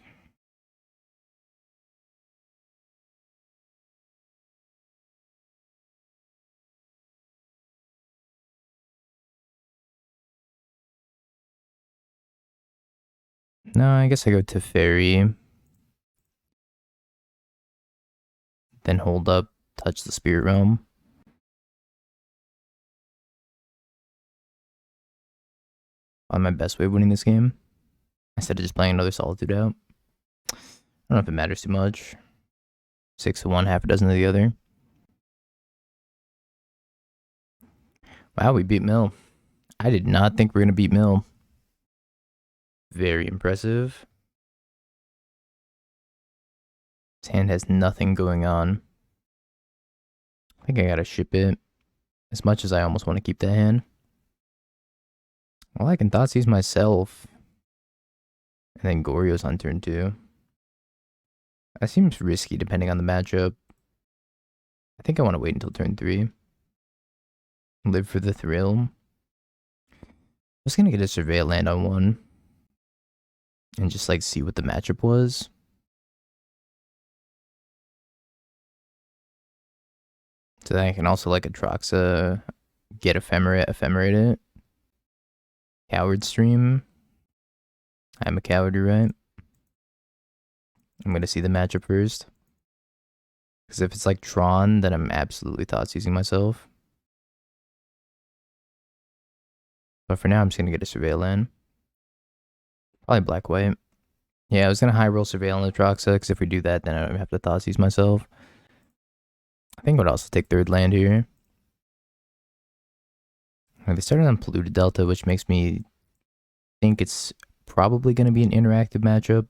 No, I guess I go to Fairy. Then hold up, touch the Spirit Realm. my best way of winning this game. Instead of just playing another Solitude out. I don't know if it matters too much. 6 of one, half a dozen of the other. Wow, we beat Mill. I did not think we were going to beat Mill. Very impressive. His hand has nothing going on. I think I gotta ship it. As much as I almost want to keep that hand. Well, I can Thoughtseize myself. And then Goryo's on turn 2. That seems risky depending on the matchup. I think I want to wait until turn 3. Live for the thrill. I was gonna get a Surveil land on 1. And just like see what the matchup was. So then I can also like Atraxa, get Ephemerate it. Coward stream. I'm a coward, you're right. I'm gonna see the matchup first. Because if it's like Tron, then I'm absolutely Thoughtseizing myself. But for now, I'm just gonna get a Surveil land. Probably black-white. Yeah, I was gonna high roll Surveil on Atraxa, because if we do that, then I don't have to Thoughtseize myself. I think I would also take third land here. They started on Polluted Delta, which makes me think it's probably going to be an interactive matchup.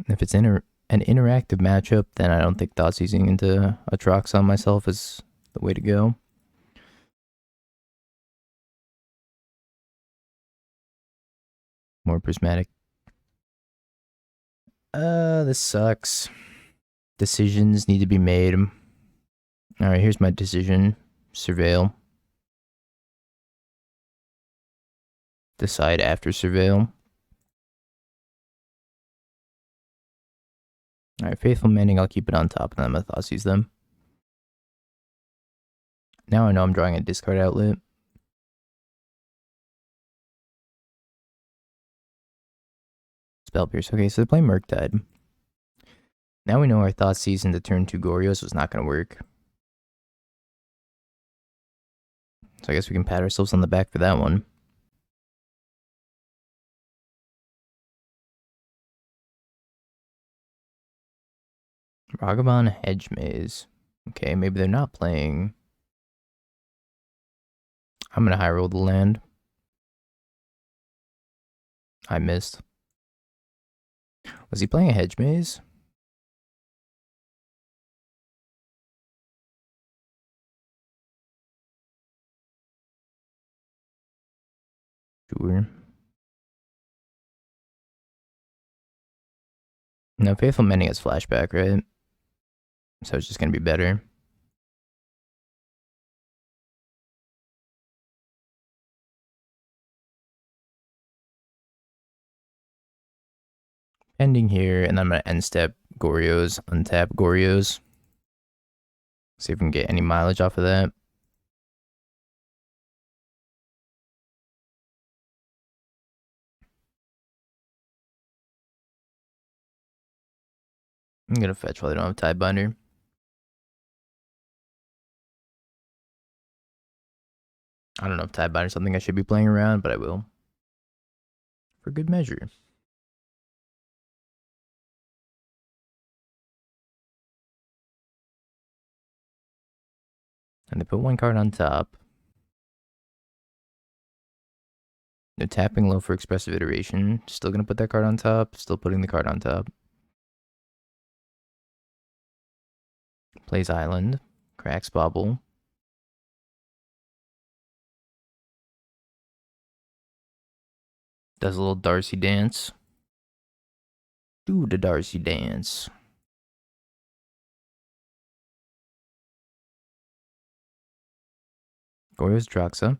If it's an interactive matchup, then I don't think Thoughtseizing into Atraxa on myself is the way to go. More prismatic. This sucks. Decisions need to be made. Alright, here's my decision. Surveil. Decide after Surveil. Alright, Faithful Mending, I'll keep it on top, and then I'm gonna Thoughtseize them. Now I know I'm drawing a discard outlet. Spell Pierce. Okay, so they're playing Murktide. Now we know our Thoughtseize into turn 2 Goryos was not going to work. So I guess we can pat ourselves on the back for that one. Ragavan Hedge Maze. Okay, maybe they're not playing. I'm going to high roll the land. I missed. Was he playing a Hedge Maze? Sure. No, Faithful Mending has flashback, right? So it's just going to be better. Ending here, and then I'm going to end step Goryos, untap Goryos. See if we can get any mileage off of that. I'm going to fetch while they don't have Tidebinder. I don't know if Tidebinder is something I should be playing around, but I will. For good measure. And they put one card on top. They're tapping low for Expressive Iteration. Still going to put that card on top. Still putting the card on top. Plays Island. Cracks Bobble. Does a little Darcy dance. Do the Darcy dance. Goryo's Atraxa.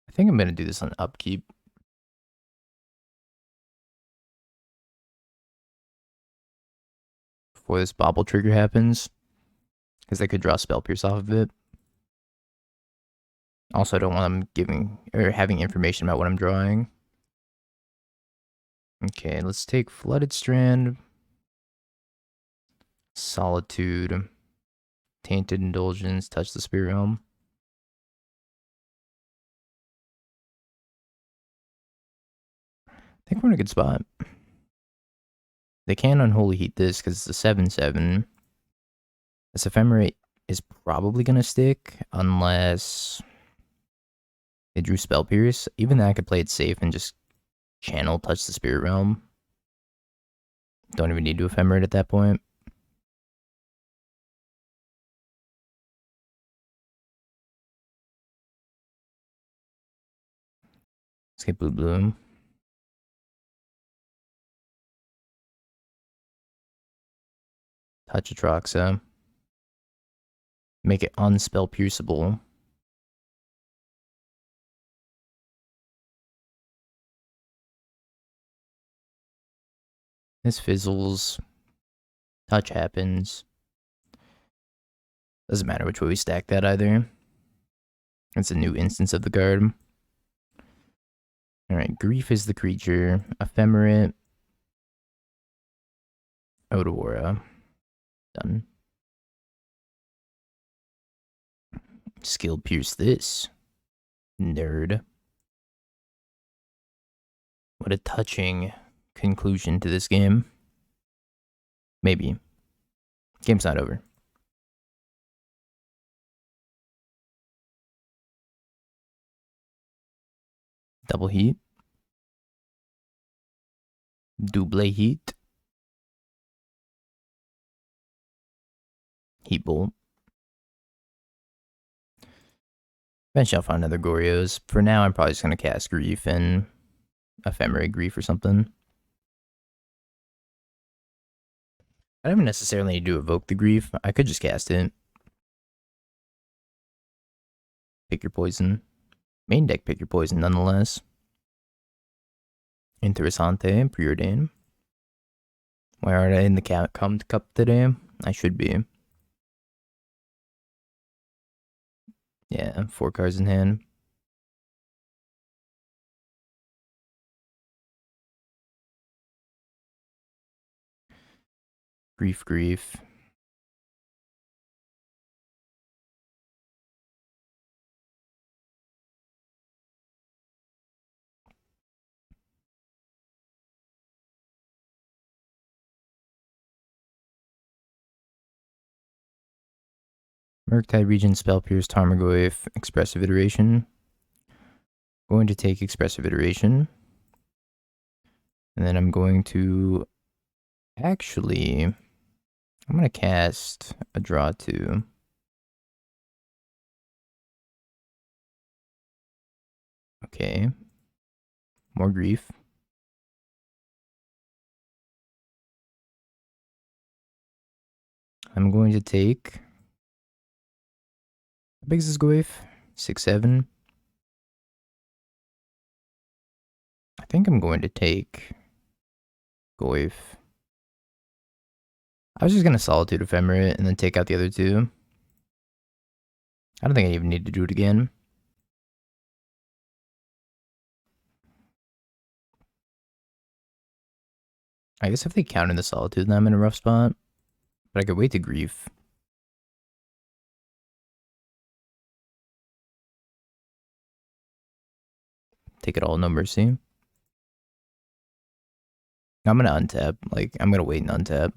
I think I'm going to do this on upkeep. Before this Bobble trigger happens. Because they could draw Spell Pierce off of it. Also, I don't want them giving or having information about what I'm drawing. Okay, let's take Flooded Strand. Solitude, Tainted Indulgence, touch the Spirit Realm. I think we're in a good spot. They can Unholy Heat this because it's a 7/7. This Ephemerate is probably going to stick unless they drew Spell Pierce. Even then, I could play it safe and just channel touch the Spirit Realm. Don't even need to Ephemerate at that point. Let's get blue. Touch Atraxa. Make it unspell pierceable. This fizzles. Touch happens. Doesn't matter which way we stack that either. It's a new instance of the card. Alright, Grief is the creature. Ephemerate. Otawara. Done. Skill Pierce this. Nerd. What a touching conclusion to this game. Maybe. Game's not over. Double heat. Double heat. Heat bolt. Eventually I'll find other Goryos. For now, I'm probably just going to cast Grief and Ephemerate Grief or something. I don't even necessarily need to evoke the Grief. I could just cast it. Pick your poison. Main deck, pick your poison nonetheless. Interessante, preordain. Why aren't I in the cup today? I should be. Yeah, 4 cards in hand. Grief. Murktide Region, Spell Pierce, Tarmogoyf, Expressive Iteration. Going to take Expressive Iteration. And then I'm going to... Actually... I'm going to cast a Draw 2. Okay. More Grief. I'm going to take... How big is this Goyf? 6/7. I think I'm going to take Goyf. I was just going to Solitude Ephemerate and then take out the other two. I don't think I even need to do it again. I guess if they counter the Solitude, then I'm in a rough spot. But I could wait to Grief. Take it all, no mercy. I'm gonna untap. Like, I'm gonna wait and untap.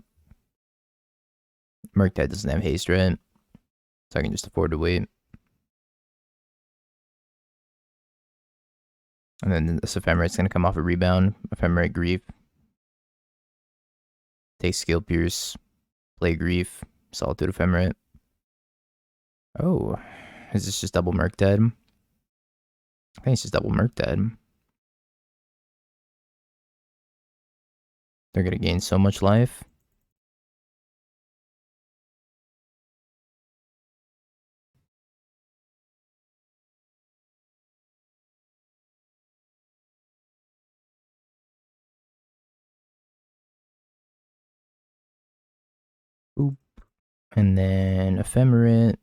Murktide doesn't have haste, right? So I can just afford to wait. And then this Ephemerate's gonna come off a rebound. Ephemerate Grief. Take Skill Pierce. Play Grief. Solitude Ephemerate. Oh. Is this just double Murktide? I think it's just double Murktide. They're gonna gain so much life. Oop. And then Ephemerate.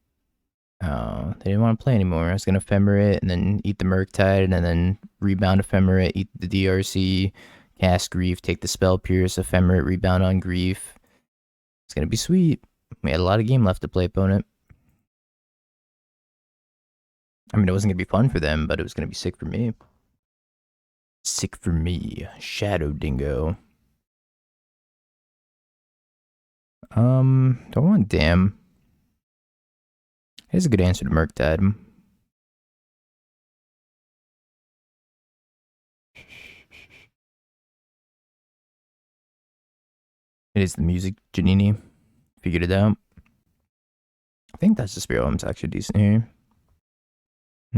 Oh, they didn't want to play anymore. I was gonna Ephemerate and then eat the Murktide and then rebound Ephemerate, eat the DRC, cast Grief, take the Spell Pierce, Ephemerate, rebound on Grief. It's gonna be sweet. We had a lot of game left to play, opponent. I mean, it wasn't gonna be fun for them, but it was gonna be sick for me. Sick for me. Shadow Dingo. Don't want Damn. Here's a good answer to Murktide. It is the music, Janini. Figured it out. I think that's the Spirit Elements actually decent here. I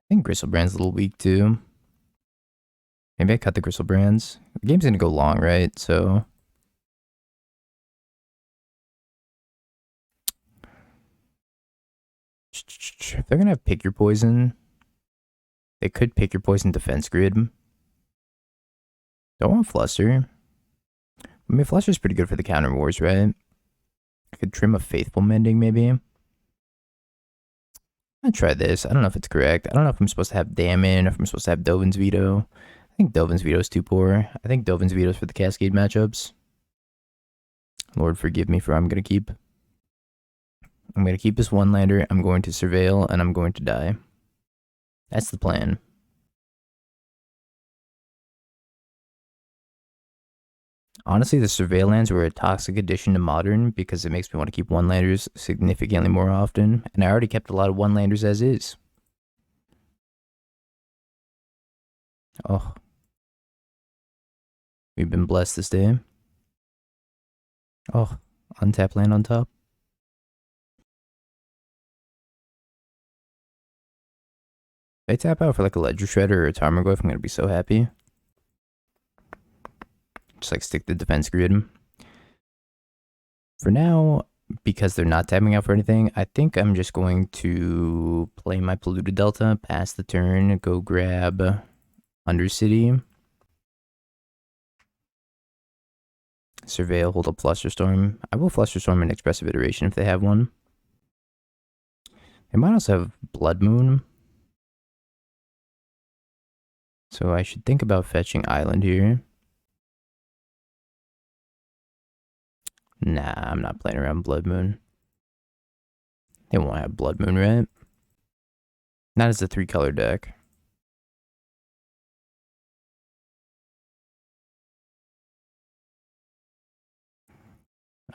think Griselbrand's a little weak too. Maybe I cut the Griselbrands. The game's gonna go long, right? So if they're gonna have Pick Your Poison, they could Pick Your Poison defense grid. Don't want Fluster. I mean, Fluster's pretty good for the counter wars, right? I could trim a Faithful Mending, maybe. I'll try this. I don't know if it's correct. I don't know if I'm supposed to have Damon, if I'm supposed to have Dovin's Veto. I think Dovin's Veto is too poor. I think Dovin's Veto is for the Cascade matchups. Lord forgive me for I'm going to keep. I'm going to keep this one lander. I'm going to Surveil, and I'm going to die. That's the plan. Honestly, the Surveillance were a toxic addition to Modern because it makes me want to keep one-landers significantly more often, and I already kept a lot of one-landers as is. Oh. We've been blessed this day. Oh, untap land on top. If I tap out for like a Ledger Shredder or a Tarmogoyf, I'm going to be so happy. Just like stick the defense grid. For now, because they're not tapping out for anything, I think I'm just going to play my Polluted Delta, pass the turn, go grab Undercity. Surveil, hold up Flusterstorm. I will Flusterstorm an Expressive Iteration if they have one. They might also have Blood Moon. So I should think about fetching Island here. Nah, I'm not playing around Blood Moon. They won't have Blood Moon, right? Not as a 3-color deck.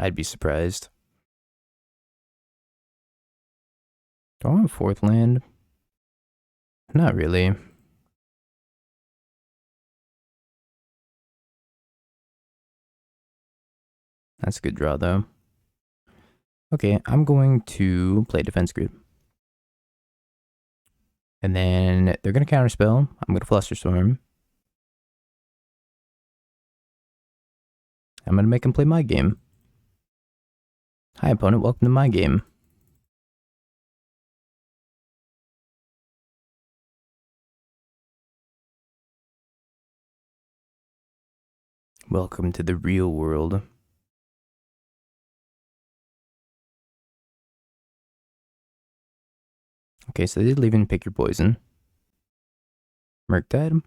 I'd be surprised. Do I want 4th land? Not really. That's a good draw, though. Okay, I'm going to play Defense Grid. And then they're going to counterspell. I'm going to Flusterstorm. I'm going to make them play my game. Hi, opponent. Welcome to my game. Welcome to the real world. Okay, so they did leave in Pick Your Poison. Murktide.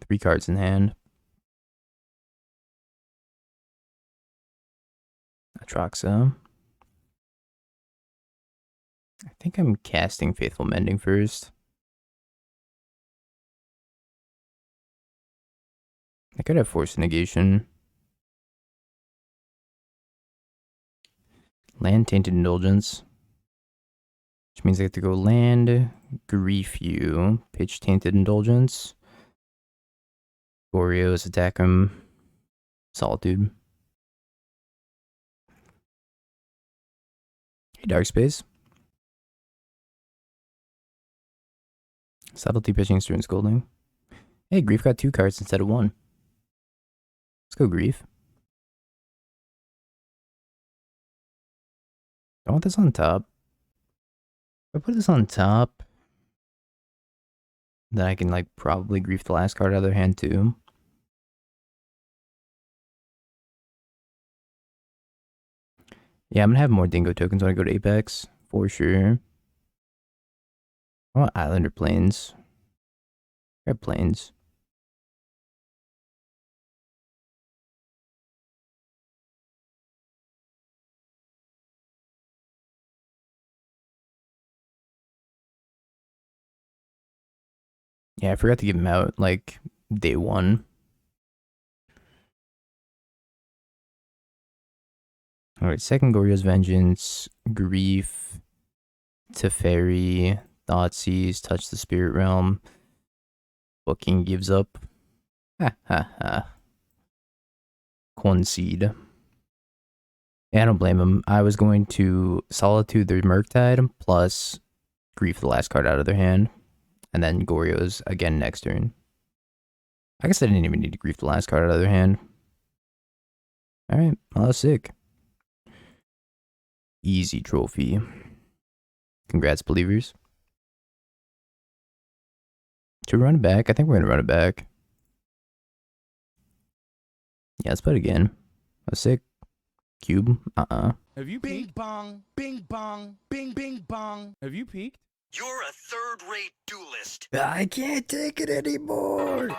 Three cards in hand. Atraxa. I think I'm casting Faithful Mending first. I could have Force Negation. Land Tainted Indulgence. Which means I have to go land, Grief You, pitch Tainted Indulgence. Goryo's attack him. Solitude. Hey, Dark Space. Subtlety pitching Stern Scolding. Hey, Grief got 2 cards instead of 1. Let's go, Grief. I want this on top. If I put this on top, then I can like probably Grief the last card out of their hand too. Yeah, I'm gonna have more Dingo tokens when I go to Apex, for sure. I want Islander Plains. Red Plains. Yeah, I forgot to give him out like day one. Alright, second Goryo's Vengeance, Grief, Teferi, Thoughtseize, Touch the Spirit Realm. Booking gives up. Ha ha ha. Concede. Yeah, I don't blame him. I was going to Solitude their Murktide plus Grief the last card out of their hand. And then Goryo's again next turn. I guess I didn't even need to Grief the last card out of their hand. Alright, well, that's sick. Easy trophy. Congrats, believers. Should we run it back? I think we're going to run it back. Yeah, let's play it again. That's sick. Cube. Have you Bing peeked? bong, bing bong, bing bing bong. Have you peeked? You're a third-rate duelist. I can't take it anymore.